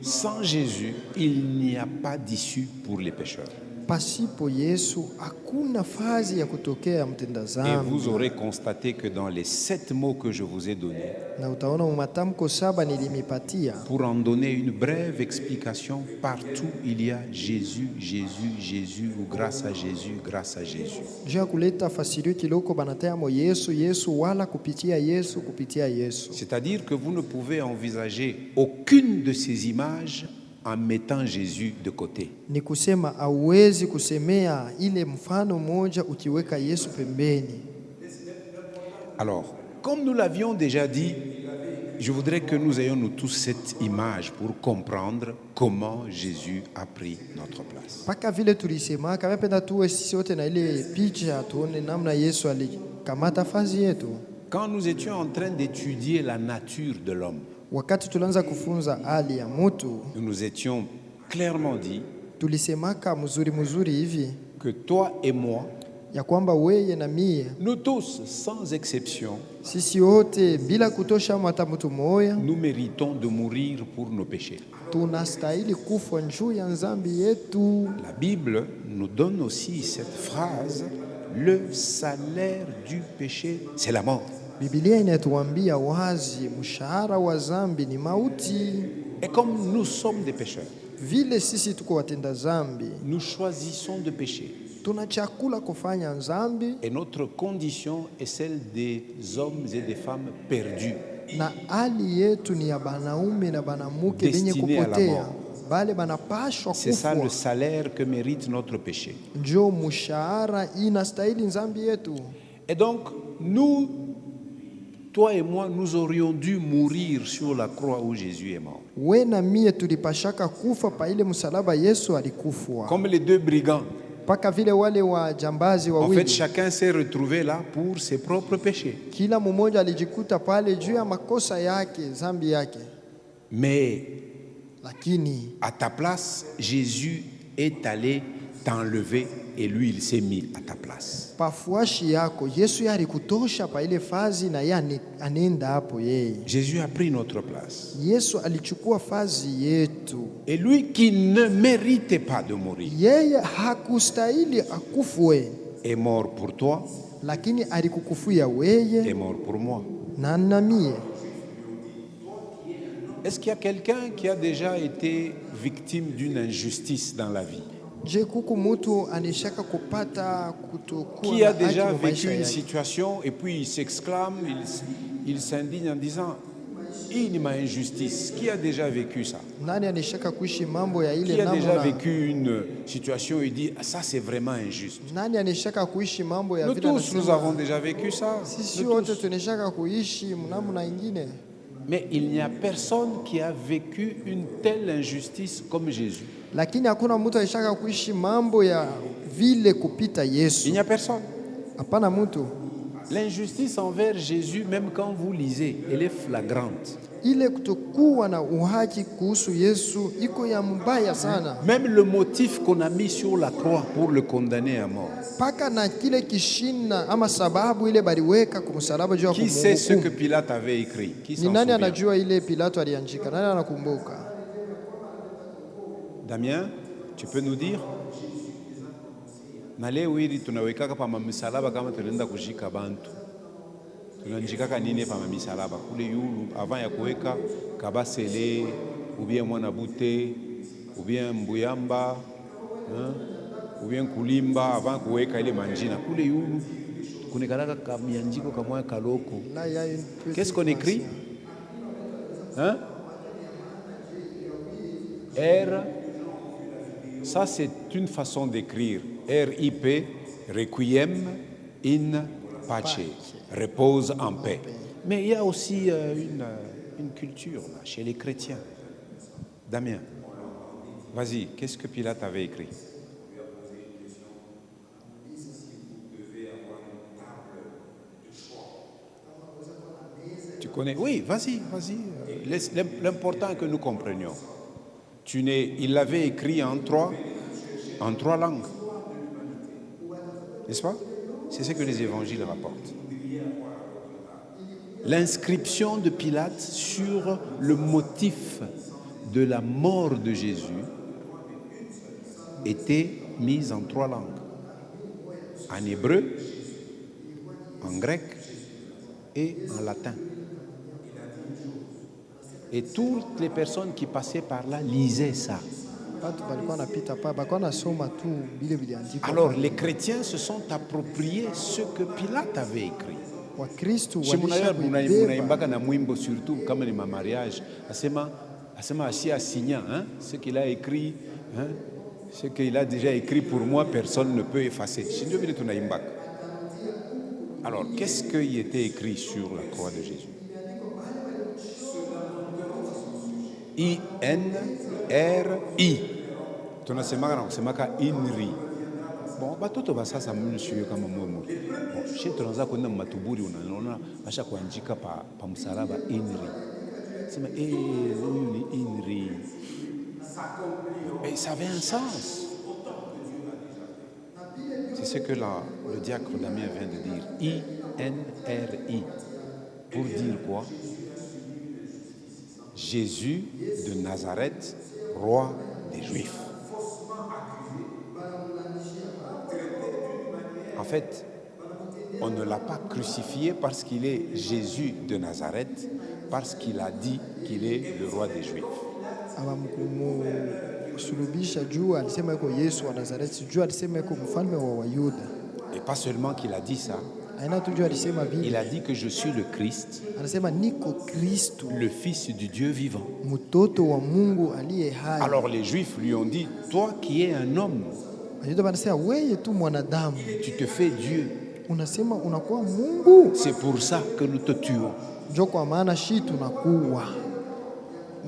Sans Jésus, il n'y a pas d'issue pour les pécheurs. Pasipo Yesu hakuna fazi ya kutokea mtenda zambi. Et vous aurez constaté que dans les 7 mots que je vous ai donnés, na utaona matamko 7 nilimipatia, pour en donner une brève explication, partout il y a Jésus, Jésus, Jésus, ou grâce à Jésus, grâce à Jésus. Juu ya kuleta fasirio kiloko banatayamo Yesu, Yesu, wala kupitia Yesu, kupitia Yesu. C'est-à-dire que vous ne pouvez envisager aucune de ces images en mettant Jésus de côté. Ni kusema hauwezi kusemea ile mfano moja ukiweka Yesu pembeni. Alors, comme nous l'avions déjà dit, je voudrais que nous ayons nous tous cette image pour comprendre comment Jésus a pris notre place. Paka vile tulisema kama penda tuwe sisi wote na ile picha tuone namna Yesu alikamata fazi yetu. Quand nous étions en train d'étudier la nature de l'homme, wakati tulanza kufunza hali ya mtu, nous nous étions clairement dit tulisemaka mzuri hivi que toi et moi, ya kwamba weye na mie, nous tous sans exception, sisi wote bila kutosha hata mtu mmoja, nous méritons de mourir pour nos péchés. Tunastahili kufa juu ya dhambi yetu. La Bible nous donne aussi cette phrase: le salaire du péché, c'est la mort. Biblia inatuambia wazi mshahara wa dhambi ni mauti. Et comme nous sommes des pécheurs, vile sisi tuko watenda dhambi, nous choisissons de pécher. Tunachakula kufanya dhambi. Et notre condition est celle des hommes et des femmes perdus. Na hali yetu ni ya banaume na banamuke benye kupotea. Bale banapashwa kufa. C'est ça le salaire que mérite notre péché. Njo mshahara inastahili dhambi yetu. Et donc, nous, toi et moi, nous aurions dû mourir sur la croix où Jésus est mort. We na mie tulipashaka kufa pa ile msalaba Yesu alikufwa. Comme les 2 brigands. Paka vile wale wa jambazi wawili. En fait, chacun s'est retrouvé là pour ses propres péchés. Kila mmoja alijikuta pale juu ya makosa yake, dhambi yake. Mais lakini à ta place, Jésus est allé t'enlever et lui il s'est mis à ta place. Pafuashi yako Yesu alikutosha pa ile fazi na yeye anenda hapo yeye. Jésus a pris notre place. Yesu alichukua fazi yetu. Et lui qui ne méritait pas de mourir, yeye hakustahili akufwe, est mort pour toi, lakini alikukufuia weye, est mort pour moi. na mie. Est-ce qu'il y a quelqu'un qui a déjà été victime d'une injustice dans la vie? Je kuku mutu anishaka kupata kutokuwa Qui a déjà vécu une situation et puis il s'exclame, il s'indigne en disant: hii ni injustice. Qui a déjà vécu ça? Nani anashaka kuishi mambo ya ile Qui a déjà namna? vécu une situation et dit, ah, ça c'est vraiment injuste? Nani anashaka kuishi mambo ya Nous vile tous, nous anasema? avons déjà vécu ça. Sisi Nous wote tous. tunashaka kuishi namna ingine, Mais il n'y a personne qui a vécu une telle injustice comme Jésus. lakini hakuna mtu anashaka kuishi mambo ya vile kupita Il Yesu. n'y a personne. Hapana mtu. L'injustice envers Jésus, même quand vous lisez, elle est flagrante. Ile kutokuwa na uhaki kuhusu Yesu iko ya mbaya sana, Même le motif qu'on a mis sur la croix pour le condamner à mort. mpaka na kile kishina ama sababu ile baliweka kumsalaba juu ya Qui sait ce que kumhukumu. Pilate avait écrit? Qui Ni s'en nani souvient? anajua ile Pilato aliandika? Nani anakumbuka? Damien, tu peux nous dire? Na leo hili tunawekaka pa misalaba kama tunaenda kushika bantu. Tunanjikaka nini pa misalaba? Kule yulu avant ya kuweka kabasele, ou bien mwana bute, ou bien mbuyamba, hein? Ou bien kulimba avant kuweka ile manjina. Kule yulu kunekalaka kamianjiko kamwa kaloko. Là, il y a une petite Qu'est-ce qu'on écrit? mention. Hein? R, ça c'est une façon d'écrire. R-I-P, Requiem in pace, repose en paix. Mais il y a aussi une culture là, chez les chrétiens. Damien, vas-y, qu'est-ce que Pilate avait écrit? Tu connais? Oui, vas-y, vas-y. L'important est que nous comprenions. Il l'avait écrit en trois langues. N'est-ce pas? C'est ce que les évangiles rapportent. L'inscription de Pilate sur le motif de la mort de Jésus était mise en trois langues. En hébreu, en grec et en latin. Et toutes les personnes qui passaient par là lisaient ça. Watu walikuwa wanapita pa, walikuwa wanasoma tu vile viliandikwa. Alors les chrétiens se sont appropriés ce que Pilate avait écrit. Wakristo Chez walisha kuibeba. Munaimbaka na mwimbo surtout kama ni mariage, asema asi asigna, hein, ce qu'il a écrit, hein, ce qu'il a déjà écrit pour moi, personne ne peut effacer. Shindio vile tunaimbaka. Alors, qu'est-ce qui était écrit sur la croix de Jésus? I-N-R-I. Tunasemaka na kusemaka INRI. Bon, batoto basasa mshiyo kama mumu. Bon, chez tunaanza kwenda matuburi unaona basha kuandika pa msalaba INRI. Sema huyu ni INRI. Et ça avait un sens. C'est ce que le diacre Damien vient de dire. I-N-R-I. Pour dire quoi? Jésus de Nazareth, roi des Juifs. En fait, on ne l'a pas crucifié parce qu'il est Jésus de Nazareth, parce qu'il a dit qu'il est le roi des Juifs. Sulubisha juu alisema yuko Yesu wa Nazareti, juu alisema yuko mfalme wa Wayuda. Et pas seulement qu'il a dit ça, Aina tu juu alisema vile. il a dit que je suis le Christ, Anasema niko Kristo, le Fils du Dieu vivant. mtoto wa Mungu aliye hai. Alors les Juifs lui ont dit, toi qui es un homme, Wayuda wanasema wewe tu mwanadamu, tu te fais Dieu. unasema unakuwa Mungu. C'est pour ça que nous te tuons. Ndio kwa maana shi tunakuwa.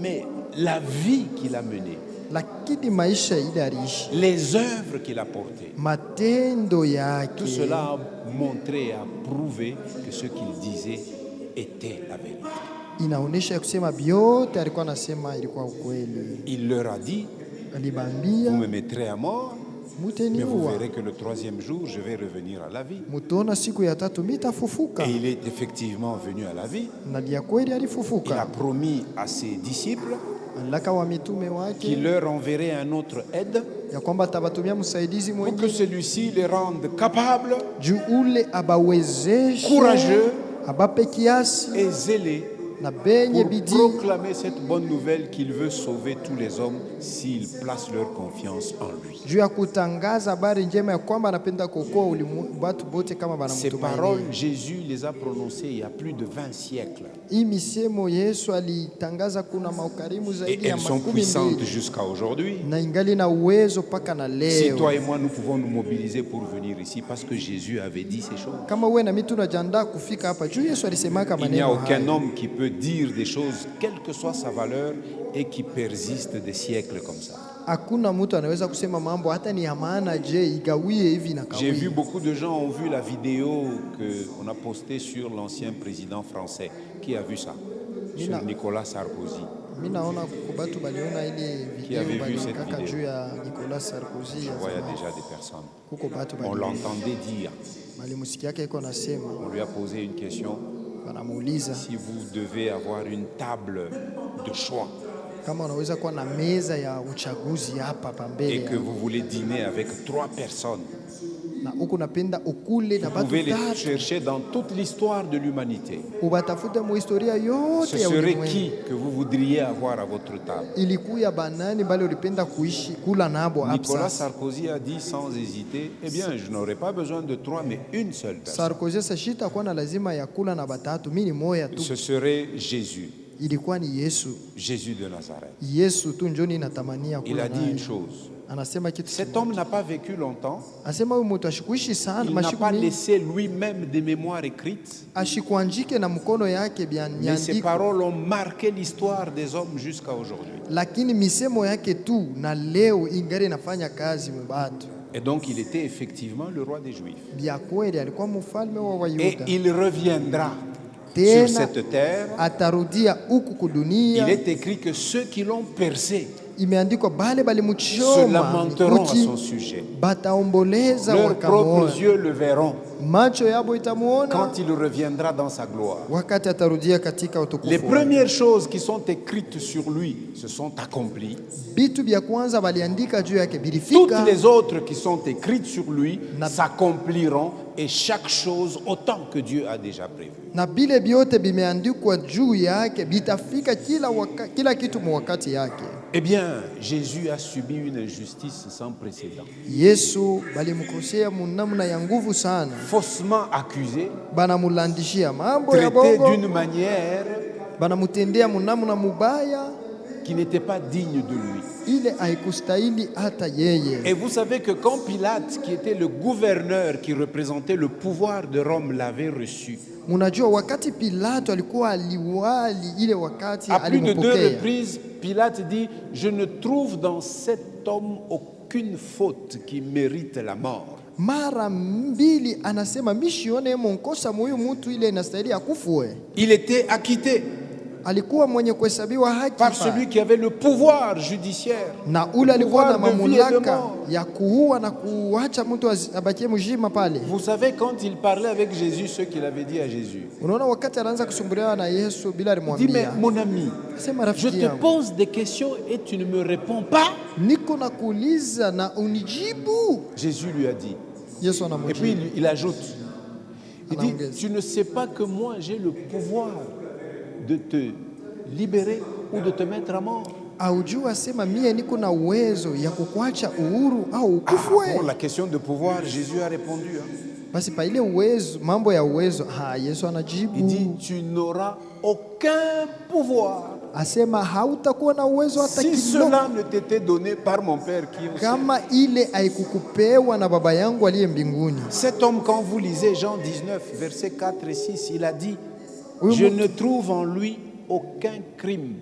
Mais la vie qu'il a menée, Lakini maisha ile aliishi, les œuvres qu'il a portées, matendo yake, tout cela a montré et a prouvé que ce qu'il disait était la vérité. inaonesha kusema vyote alikuwa anasema ilikuwa ukweli. Il leur a dit, Alibambia vous me mettrez à mort, mais vous muteniua, verrez que le troisième jour, je vais revenir à la vie. mutaona siku ya tatu mitafufuka. Et il est effectivement venu à la vie. Na dia kweli Il a alifufuka. promis à ses disciples Alaka wa mitume qu'il wake leur enverrait un autre aide ya kwamba atabatumia msaidizi pour que mwingine celui-ci les rende capables juu ule abawezeshe, courageux abape kiasi et zélé na benye pour bidii proclamer cette bonne nouvelle qu'il veut sauver tous les hommes s'ils placent leur confiance en lui. juu ya kutangaza habari njema ya kwamba anapenda kuokoa watu bote kama Ces paroles, banamtumainia. Jésus les a prononcées il y a plus de 20 siècles. Hii misemo Yesu alitangaza kuna maukarimu Et zaidi ya elles sont makumi puissantes mbili jusqu'à aujourd'hui. na ingali na uwezo mpaka na Si leo. toi et moi, nous pouvons nous mobiliser pour venir ici parce que Jésus avait dit ces choses. Kama wewe na mimi tunajiandaa kufika hapa juu Yesu alisemaka Il n'y a maneno aucun haya. homme qui peut dire des choses, quelle que soit sa valeur, et qui persiste des siècles comme ça. Hakuna mtu anaweza kusema mambo hata ni ya maana je igawie hivi na J'ai vu kawie. beaucoup de gens ont vu la vidéo qu'on a postée sur l'ancien président français. Qui a vu ça? Sur Mina. Nicolas Sarkozy. Mimi naona batu baliona ile Qui avait video vu cette baliwekaka vidéo? juu ya Nicolas Sarkozy. Je ya vois, il y a zamani. déjà des personnes. Kuko batu On l'entendait dire. balimusikia yake iko nasema, On lui a posé une question. wanamuuliza Si vous devez avoir une table de choix kama unaweza kuwa na meza ya uchaguzi hapa et pambele que vous voulez dîner avec 3 personnes, na huku napenda ukule na vous batu pouvez les tatu chercher dans toute l'histoire de l'humanité. ubatafute mu historia Ce yote ya serait ulimwengu. qui que vous voudriez avoir à votre table? Ilikuya banani bali ulipenda kuishi kula nabo hapa Nicolas sasa. Sarkozy a dit sans hésiter, eh bien, je n'aurais pas besoin de 3, mais une seule personne. Sarkozy sashita kuwa na lazima ya kula na batatu, mimi ni moya tu. Ce serait Jésus, Ilikuwa ni Yesu. Jésus de Nazareth. Yesu tu njoni natamania Il kula a dit naye. une chose. Anasema kitu Cet kimoja. homme n'a pas vécu longtemps. Asema huyu mtu ashikuishi sana Il n'a mashiku pas mingi. laissé lui-même des mémoires écrites. Ashikuanjike na mkono yake bya Mais ces nyandiko. paroles ont marqué l'histoire des hommes jusqu'à aujourd'hui. Lakini misemo yake tu na leo ingari inafanya kazi mubatu. Et donc, il était effectivement le roi des Juifs. Bya kweli alikuwa mfalme wa Et Wayuda. il reviendra sur Tena cette terre. atarudia huku Il kudunia. est écrit que ceux qui l'ont percé Imeandikwa bale se balimuchoma lamenteront à mikuti, son sujet. bataomboleza Leurs propres wakamuona, yeux le verront macho yabo itamuona quand il reviendra dans sa gloire. wakati atarudia katika Les utukufu wake. premières choses qui sont écrites sur lui se sont accomplies. Bitu vya kwanza baliandika juu yake Toutes bilifika, les autres qui sont écrites sur lui Na- s'accompliront, et chaque chose autant que Dieu a déjà prévu. na bile byote bimeandikwa juu yake bitafika kila kitu mu wakati yake. Eh bien, Jésus a subi une injustice sans précédent. Yesu balimkosea munamna ya nguvu sana, Faussement accusé, banamulandishia mambo ya traité bongo, d'une manière banamutendea munamna mubaya qui n'était pas digne de lui. ile haikustahili hata yeye. Et vous savez que quand Pilate, qui était le gouverneur qui représentait le pouvoir de Rome, l'avait reçu, Munajua wakati Pilato alikuwa aliwali, ile wakati à plus de 2 alimpokea, reprises, Pilate dit « Je ne trouve dans cet homme aucune faute qui mérite la mort. mara mbili anasema mishione monkosa moyo mtu ile inastahili akufue. Il était acquitté Alikuwa mwenye kuhesabiwa haki par pa. celui qui avait le pouvoir judiciaire, Na ule alikuwa na pouvoir de vie et de mamlaka mort. ya kuua na kuacha mtu abakie mzima pale. Vous savez, quand il parlait avec Jésus, ce qu'il avait dit à Jésus, Unaona wakati anaanza kusumbuliwa na Yesu bila il dit « Mais alimwambia, mon ami, sema je rafiki te yangu, pose des questions et tu ne me réponds pas. niko na kuuliza na unijibu. Jésus lui a dit. Yesu Et puis anamjibu, il ajoute, il dit, Anaongeza. tu ne sais pas que moi j'ai le pouvoir de te libérer ou de te mettre à mort. aujua sema mie niko na uwezo ya kukuacha uhuru au Pour ukufwe. la question de pouvoir, Jésus a répondu. Basi pa ile uwezo, mambo ya uwezo, Yesu Il anajibu dit, tu n'auras aucun pouvoir asema hautakuwa na uwezo hata si kidogo cela ne t'était donné par mon Père qui est au ciel. kama ile haikukupewa na baba yangu aliye mbinguni. Cet homme, quand vous lisez Jean 19, versets 4 et 6, il a dit, Oui, je moi- ne trouve en lui aucun crime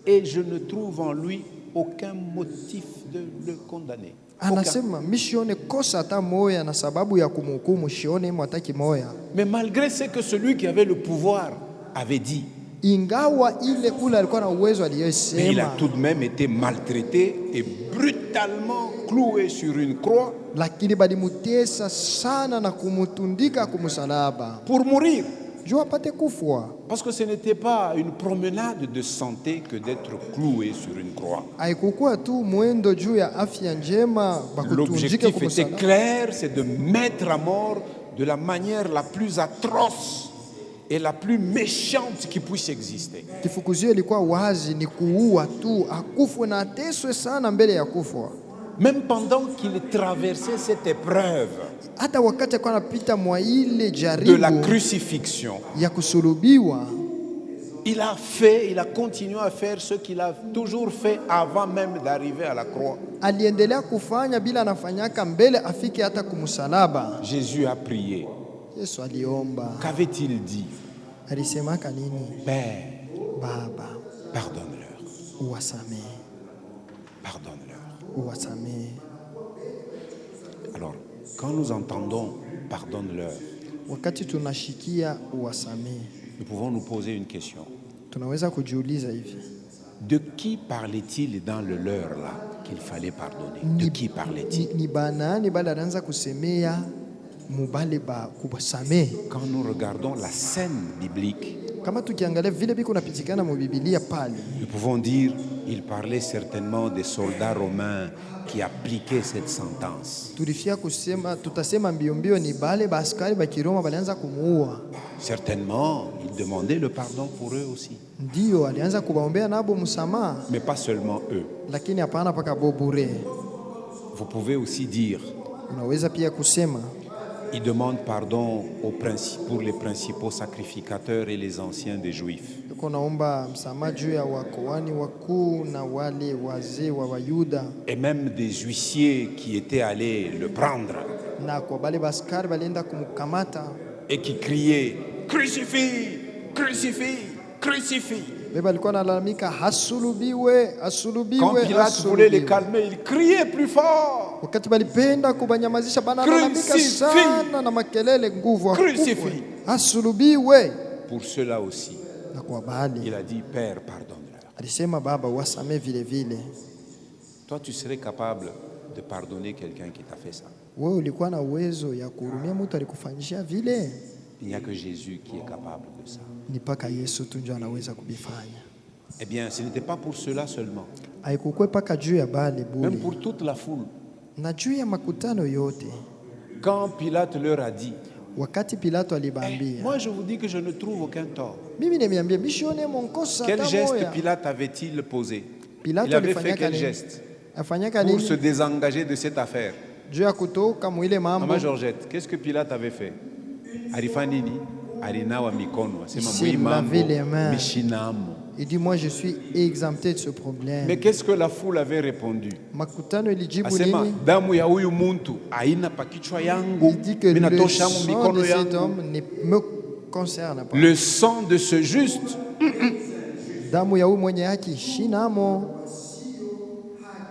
et je ne trouve en lui aucun motif de le condamner. Aucun. Anasema mishione kosa hata moya na sababu ya kumhukumu shione mo hata kimoya. Mais malgré ce que celui qui avait le pouvoir avait dit, Ingawa ile ule alikuwa na uwezo mais il a aliyosema, tout de même été maltraité et brutalement cloué sur une croix lakini balimutesa sana na kumutundika kumusalaba pour mourir. juu apate kufwa. Parce que ce n'était pas une promenade de santé que d'être cloué sur une croix. Haikukuwa tu mwendo juu ya afya njema bakutundike L'objectif était kumusalaba. clair, c'est de mettre à mort de la manière la plus atroce est la plus méchante qui puisse exister. Kifukuzio ilikuwa wazi, ni kuua tu, akufwe na ateswe sana mbele ya kufwa. Même pendant qu'il traversait cette épreuve Hata wakati alikuwa anapita mwa ile de la jaribu crucifixion, ya kusulubiwa, il a continué à faire ce qu'il a toujours fait avant même d'arriver à la croix. aliendelea kufanya bila anafanyaka mbele afike hata kumsalaba. Jésus a prié. Yesu aliomba. Qu'avait-il dit? Alisemaka nini? Père, Baba, pardonne-leur. uwasamehe, Pardonne-leur. uwasamehe. Alors, quand nous entendons pardonne-leur, Wakati tunashikia uwasamehe, nous pouvons nous poser une question. tunaweza kujiuliza hivi, De qui parlait-il dans le leur là qu'il fallait pardonner? De qui parlait-il? ni banani bali anaanza kusemea mubale ba kuwasamehe? Quand nous regardons la scène biblique, Kama tukiangalia vile biko napitikana mu Biblia pale, nous pouvons dire il parlait certainement des soldats romains qui appliquaient cette sentence. tulifia kusema, tutasema mbio mbio ni bale ba askari ba Kiroma balianza kumuua. Certainement, il demandait le pardon pour eux aussi. Ndio alianza kubaombea nabo msamaha, Mais pas seulement eux. lakini hapana paka bobure. Vous pouvez aussi dire Unaweza pia kusema il demande pardon pour les principaux sacrificateurs et les anciens des Juifs. yuko naomba msamaha juu ya wakoani wakuu na wale wazee wa Wayuda, Et même des huissiers qui étaient allés le prendre na kwa bale baskari balienda kumkamata et qui criaient crucifie, crucifie, crucifie. beba alikuwa analalamika hasulubiwe, Quand hasulubiwe, Pilate voulait les hasulubiwe. calmer, il criait plus fort. Wakati balipenda kubanyamazisha banalalamika Crucifie. sana na makelele nguvu, Crucifie. akufwe, hasulubiwe. Pour cela aussi, Na kwa bahali il a dit Père, pardonne-leur. alisema Baba wasamee vile vile. Toi, tu serais capable de pardonner quelqu'un qui t'a fait ça. Wewe ulikuwa na uwezo ya kuhurumia mtu alikufanyishia vile? Il n'y a que Jésus qui est capable de ça. Ni paka Yesu tu ndio anaweza kubifanya. Eh bien, ce n'était pas pour cela seulement, Haikukwe paka juu ya bali même bure, pour toute la foule. na juu ya makutano yote. Quand Pilate leur a dit Wakati Pilato alibaambia, moi je vous dis que je ne trouve aucun tort. mimi nimeambia mishone monkosa Quel hata geste moya. Pilate avait-il posé? Pilato Il avait fait alifanyaka quel nini? geste Afanyaka pour nini se désengager de cette affaire? juu ya kutoka mwile mambo? Maman Georgette, qu'est-ce que Pilate avait fait? Alifanini alinawa mikono, asema s'est mwi mambo lavé les mains. mishinamo. Il dit moi je suis exempté de ce problème. Mais qu'est-ce que la foule avait répondu? Makutano ilijibu Asema nini? damu ya huyu muntu haina pakichwa yangu, Il dit que le minatosha mu sang mikono de cet yangu. homme ne me concerne pas. Le sang de ce juste, Damu ya huyu mwenye haki shinamo.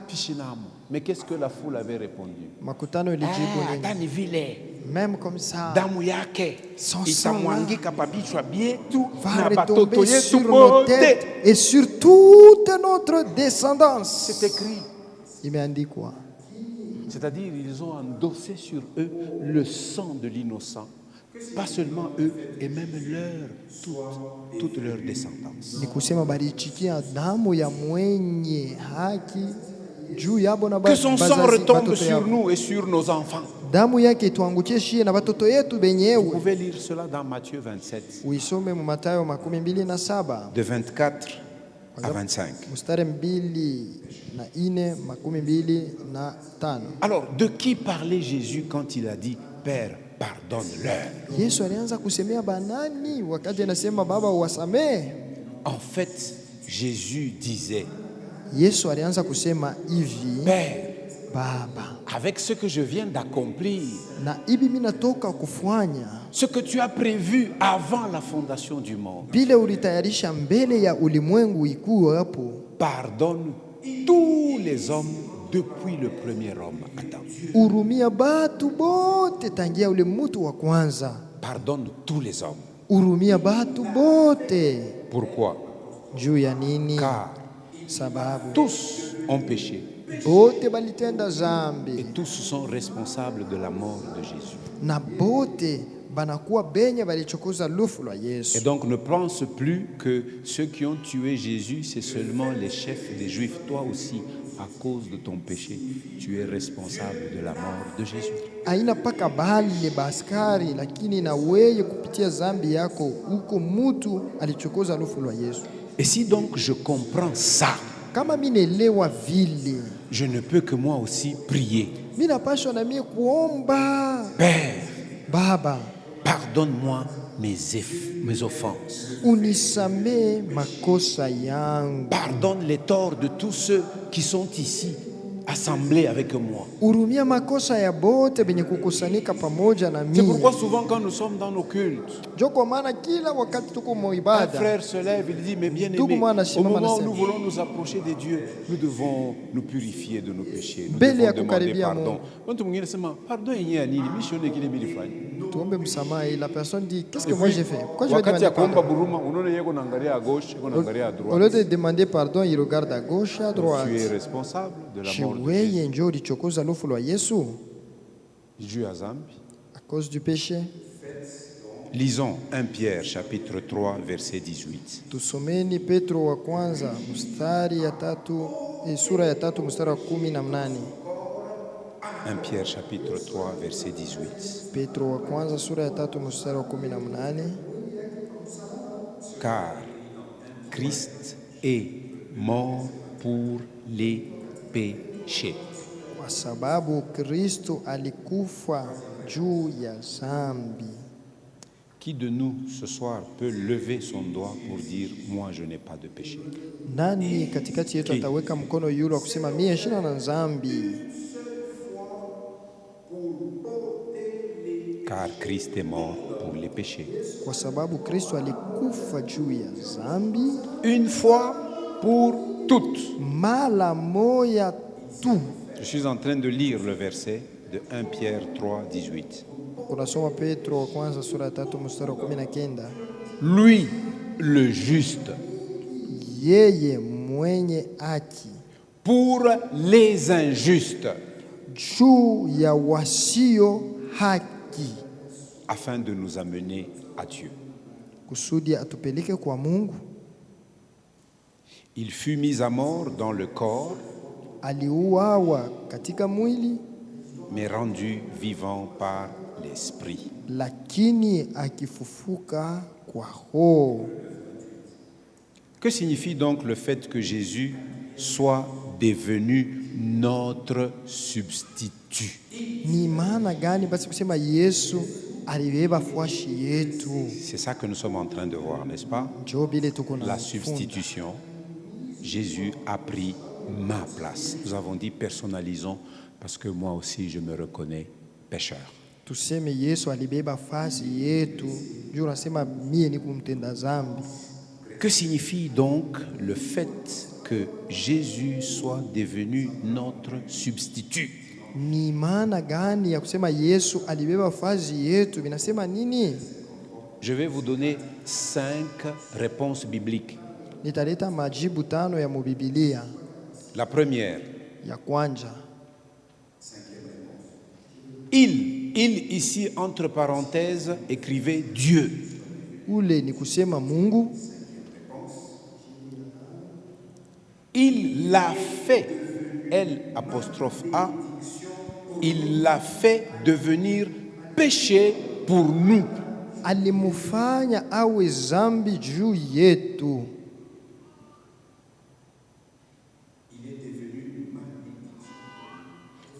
pishinamo. Mais qu'est-ce que la foule avait répondu? Makutano ilijibu nini? Hata ni vile Même comme ça, damu yake Son itamwangika pa vichwa vyetu va na retomber batoto yetu sur nos bote. têtes et sur toute notre descendance. C'est écrit. Imeandikwa. C'est-à-dire ils ont endossé sur eux le sang de l'innocent. Pas seulement eux, et même toute leur descendance. Ni kusema balichikia damu ya mwenye haki juu yabo na Que son sang retombe batoto sur yabo. nous et sur nos enfants. Damu yake ituangukie shie na batoto yetu Vous benyewe. pouvez lire cela dans Matthieu 27, Uisome mu Mathayo 27 de 24 à 25. mstari 2:4-25. Alors, de qui parlait Jésus quand il a dit Père, pardonne-leur? Yesu alianza kusemea banani wakati anasema Baba uwasamehe? En fait, Jésus disait Yesu alianza kusema hivi, Père, Baba, avec ce que je viens d'accomplir, na hivi mimi natoka kufanya ce que tu as prévu avant la fondation du monde, vile ulitayarisha mbele ya ulimwengu ikuwe hapo. pardonne tous les hommes depuis le premier homme, Adam. Urumia batu bote tangia ule mtu wa kwanza. Pardonne tous les hommes. Urumia batu bote. Pourquoi? Juu ya nini? Car Sababu tous ont péché bote balitenda et zambi tous sont responsables de la mort de Jésus. na bote banakuwa benye balichokoza lufu lwa Et Yesu. donc ne pense plus que ceux qui ont tué Jésus, c'est seulement les chefs des Juifs. Toi aussi, à cause de ton péché, tu es responsable de la mort de Jésus. Haina paka bali baskari, lakini na weye kupitia zambi yako uko mutu alichokoza lufu lwa Yesu. Et si donc je comprends ça, Kama minelewa vile, je ne peux que moi aussi prier. minapashwa na mie kuomba, Père, Baba, pardonne-moi mes offenses. unisamee makosa yangu, Pardonne les torts de tous ceux qui sont ici, assemblés avec moi. urumia makosa ya bote benye kukusanika pamoja na C'est mimi. pourquoi souvent quand nous sommes dans nos cultes, Jo kwa maana kila wakati tuko un moibada, frère se lève, il dit, mais bien aimé, au moment où nous voulons nous approcher de Dieu, nous devons nous purifier de nos péchés. Nous Mbele devons ya demander kukaribia pardon. Mungu. Mtu mwingine sema, pardon yenyewe nini? Mimi sione kile nilifanya. tuombe msamaha. Et la personne dit, qu'est-ce que Et moi puis, j'ai fait? Pourquoi je vais wakati ya demander kuomba pardon? buruma, unaona yeye kunaangalia à gauche, kunaangalia à Au lieu droite. de demander pardon, il regarde à gauche, à droite. Tu es responsable de la mort de Jésus. Weye njo ulichokoza lufu lwa Yesu Dieu a zambi. à cause du péché. Lisons 1 Pierre chapitre 3 verset 18. Tusomeni Petro wa kwanza mstari ya tatu, sura ya tatu mstari wa 18. 1 Pierre chapitre 3 verset 18. Petro wa kwanza sura ya tatu mstari wa 18. Car Christ est mort pour les péchés. Kwa sababu Kristo alikufa juu ya zambi. Qui de nous ce soir peut lever son doigt pour dire moi je n'ai pas de péché? Nani katikati yetu ataweka mkono yule wa kusema mie shina na zambi? Car Christ est mort pour les péchés. Kwa sababu Kristo alikufa juu ya zambi Une fois pour toutes. mara moya tu. Je suis en train de lire le verset de 1 Pierre 3, 18. Unasoma Petro wa kwanza sura ya tatu mstari wa 19. Lui, le juste, Yeye mwenye haki pour les injustes, juu ya wasio haki, afin de nous amener à Dieu. kusudi atupeleke kwa Mungu. Il fut mis à mort dans le corps, Aliuawa katika mwili, mais rendu vivant par l'Esprit. lakini akifufuka kwa roho. Que signifie donc le fait que Jésus soit devenu notre substitut? Ni maana gani basi kusema Yesu alibeba fuashi yetu? C'est ça que nous sommes en train de voir, n'est-ce pas? Njoo bile tuko na La funda. substitution. Jésus a pris ma place. Nous avons dit personnalisons parce que moi aussi je me reconnais pécheur. Tuseme Yesu alibeba fasi yetu, juu nasema mie ni kumtenda zambi. Que signifie donc le fait que Jésus soit devenu notre substitut? Ni maana gani ya kusema Yesu alibeba fasi yetu? Vinasema nini? Je vais vous donner 5 réponses bibliques. Nitaleta majibu 5 ya mubibilia. La première, Ya kwanza, il ici entre parenthèses écrivait Dieu. ule ni kusema Mungu. Il l'a fait, L apostrophe A, il l'a fait devenir péché pour nous. Alimufanya awe zambi juu yetu.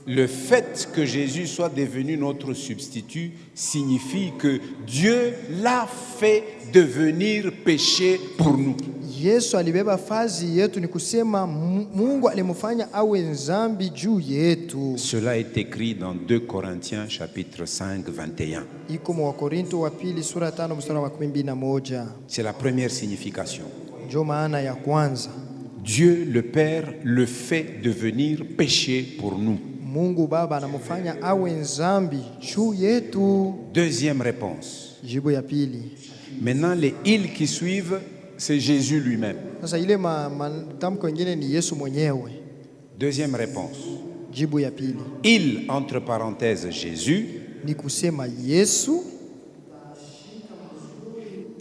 Le fait que Jésus soit devenu notre substitut signifie que Dieu l'a fait devenir péché pour nous. Yesu alibeba fazi yetu, ni kusema Mungu alimufanya awe zambi juu yetu. Cela est écrit dans 2 Corinthiens chapitre 5, 21. Iko mu Wakorinto wa pili sura ya 5 mstari wa 21. C'est la première signification. Ndio maana ya kwanza. Dieu le Père le fait devenir péché pour nous. Mungu Baba anamufanya awe zambi juu yetu. Deuxième réponse. Jibu ya pili. Maintenant, les ils qui suivent, c'est Jésus lui-même. Sasa ile matamko mengine ni Yesu mwenyewe. Deuxième réponse. Jibu ya pili Il, entre parenthèses, Jésus, ni kusema Yesu,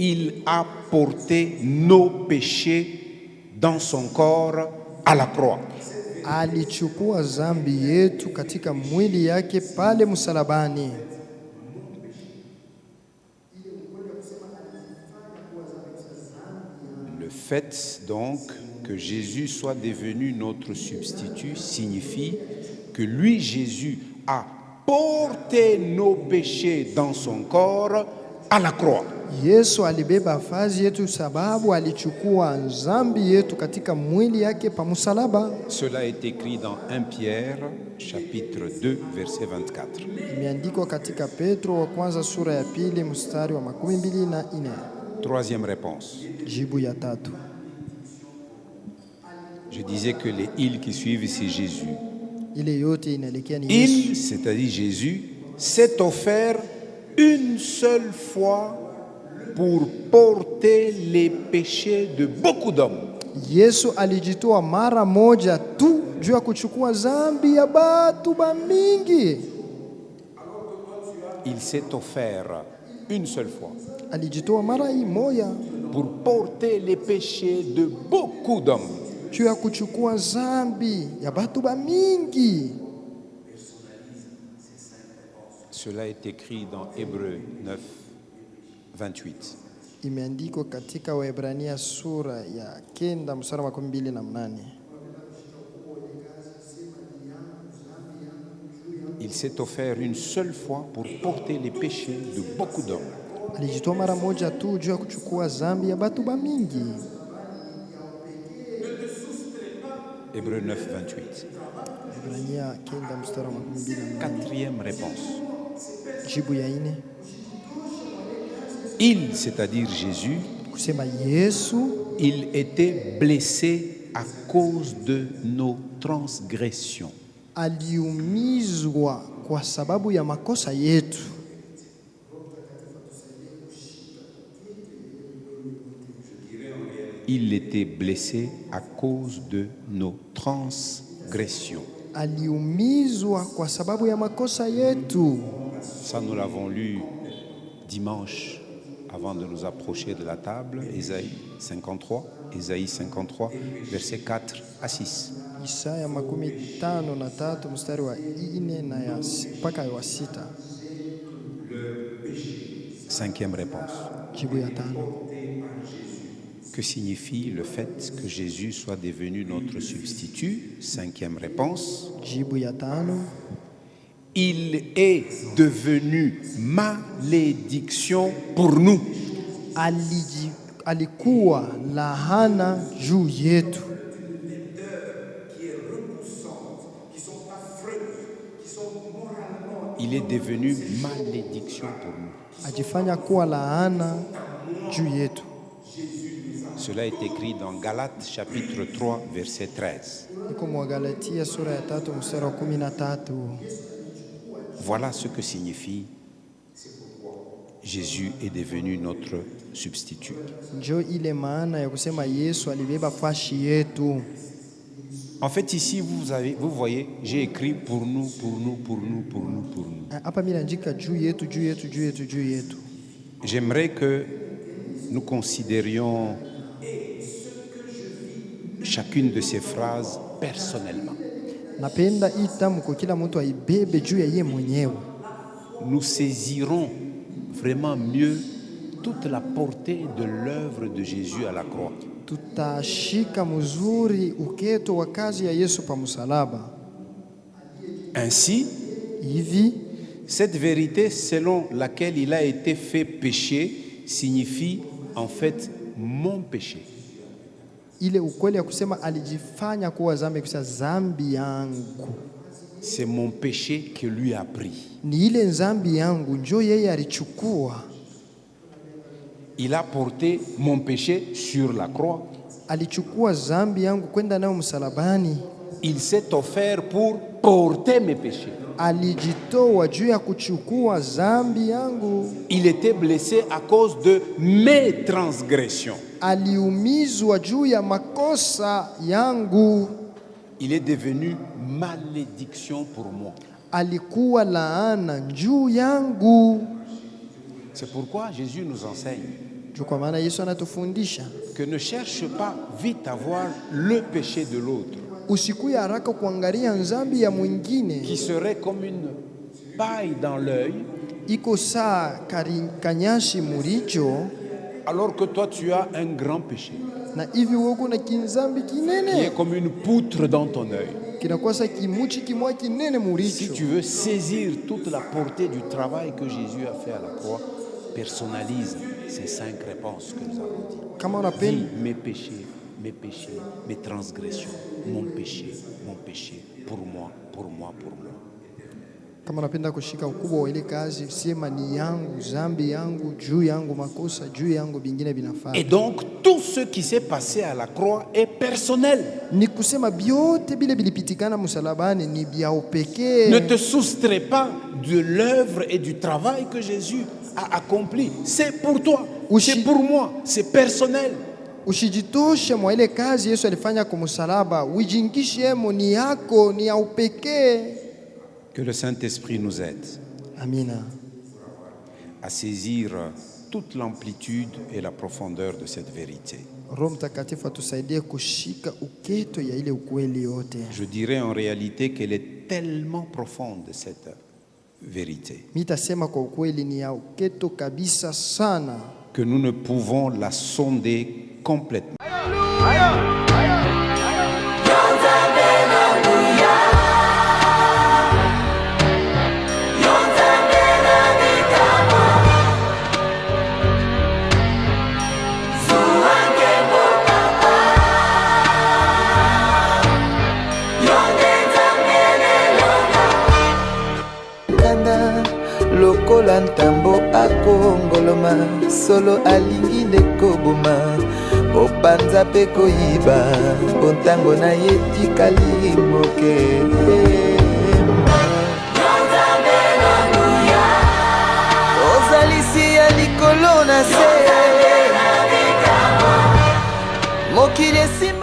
Il a porté nos péchés dans son corps à la croix. alichukua dhambi yetu katika mwili yake pale msalabani. Le fait donc que Jésus soit devenu notre substitut signifie que lui, Jésus, a porté nos péchés dans son corps à la croix. Yesu alibeba vazi yetu sababu alichukua dhambi yetu katika mwili yake pa msalaba. Cela est écrit dans 1 Pierre, chapitre 2, verset 24. Imeandikwa katika Petro wa kwanza sura ya pili mstari wa 24. Troisième réponse. Jibu ya tatu. Je disais que les ils qui suivent, c'est Jésus. Ile yote inaelekea ni Yesu. Il, c'est-à-dire Jésus, s'est offert une seule fois pour porter les péchés de beaucoup d'hommes. Yesu alijitoa mara moja tu juu ya kuchukua dhambi ya batu ba mingi. Il s'est offert une seule fois Alijitoa mara hii moja pour porter les péchés de beaucoup d'hommes. juu ya kuchukua dhambi ya batu ba mingi. Cela est écrit dans Hébreux 9, 28. Imeandikwa katika Waebrania sura ya 9 mstari wa 28. Il s'est offert une seule fois pour porter les péchés de beaucoup d'hommes. Alijitoa mara moja tu juu ya kuchukua dhambi ya batu ba mingi. Hébreux 9, 28. Waebrania 9 mstari wa 28. Quatrième réponse. Jibu ya 4. Il, c'est-à-dire Jésus, Kusema Yesu il était blessé à cause de nos transgressions. aliumizwa kwa sababu ya makosa yetu. Il était blessé à cause de nos transgressions. Aliumizwa kwa sababu ya makosa yetu. Ça, nous l'avons lu dimanche avant de nous approcher de la table, Ésaïe 53, versets 4 à 6. Isaya 53 mstari wa 4 na ya mpaka wa 6. Cinquième réponse. Jibu ya 5. Que signifie le fait que Jésus soit devenu notre substitut? Cinquième réponse. Jibu ya 5. Il est devenu malédiction pour nous. Alikuwa lahana juu yetu. Il est devenu malédiction pour nous. Ajifanya kuwa laana juu yetu. Cela est écrit dans Galates chapitre 3 verset 13. Iko Mwagalatia sura ya 3 mstari wa 13. Voilà ce que signifie Jésus est devenu notre substitut. Njo ile maana ya kusema Yesu alibeba fashi yetu. En fait, ici, vous voyez, j'ai écrit pour nous, pour nous, pour nous, pour nous, pour nous. Hapa mimi naandika juu yetu, juu yetu, juu yetu, juu yetu. J'aimerais que nous considérions chacune de ces phrases personnellement. Napenda hii tamko kila mtu aibebe juu ya yeye mwenyewe. Nous saisirons vraiment mieux toute la portée de l'œuvre de Jésus à la croix. Tutashika mzuri uketo wa kazi ya Yesu pa msalaba. Ainsi, Hivi cette vérité selon laquelle il a été fait péché signifie en fait mon péché. ile ukweli ya kusema alijifanya kuwa dhambi, kusema dhambi yangu. C'est mon péché que lui a pris. Ni ile dhambi yangu njo yeye alichukua. Il a porté mon péché sur la croix. Alichukua dhambi yangu kwenda nayo msalabani. Il s'est offert pour porter mes péchés. Alijitoa juu ya kuchukua dhambi yangu. Il était blessé à cause de mes transgressions. Aliumizwa juu ya makosa yangu. Il est devenu malédiction pour moi. Alikuwa laana juu yangu. C'est pourquoi Jésus nous enseigne Kwa maana Yesu anatufundisha que ne cherche pas vite à voir le péché de l'autre, usikuye haraka kuangalia dhambi ya mwingine qui serait comme une paille dans l'œil, iko saa kanyashi muricho, alors que toi tu as un grand péché na hivi wewe na kinzambi qui kinene est comme une poutre dans ton œil. kinakuwa sa kimuchi kimwa kinene Si muricho. tu veux saisir toute la portée du travail que Jésus a fait à la croix, personnalise ces 5 réponses que nous avons dit. Kama Dis unapenda mes péchés, mes transgressions, mon péché, pour moi. kama unapenda kushika ukubwa wa ile kazi, sema ni yangu, zambi yangu, juu yangu, makosa juu yangu, bingine binafaa. Et donc tout ce qui s'est passé à la croix est personnel. Ni kusema byote bile bilipitikana msalabani ni bya upekee. Ne te soustrais pas de l'œuvre et du travail que Jésus a accompli. C'est pour toi, c'est pour moi, c'est personnel. Ushijitoshe mwa ile kazi Yesu alifanya kwa msalaba, ujingishemo ni yako, ni ya upekee. Que le Saint-Esprit nous aide Amina. à saisir toute l'amplitude et la profondeur de cette vérité. Roho Mtakatifu atusaidie kushika uketo ya ile ukweli yote. Je dirais en réalité qu'elle est tellement profonde, cette vérité, Mitasema kwa ukweli ni ya uketo kabisa sana, que nous ne pouvons la sonder complètement. Lokola ntambo akongoloma solo alingi ndekoboma opanza pe koyiba bontango na ye tikali moke. Ozalisi ya likolo na se mokili esima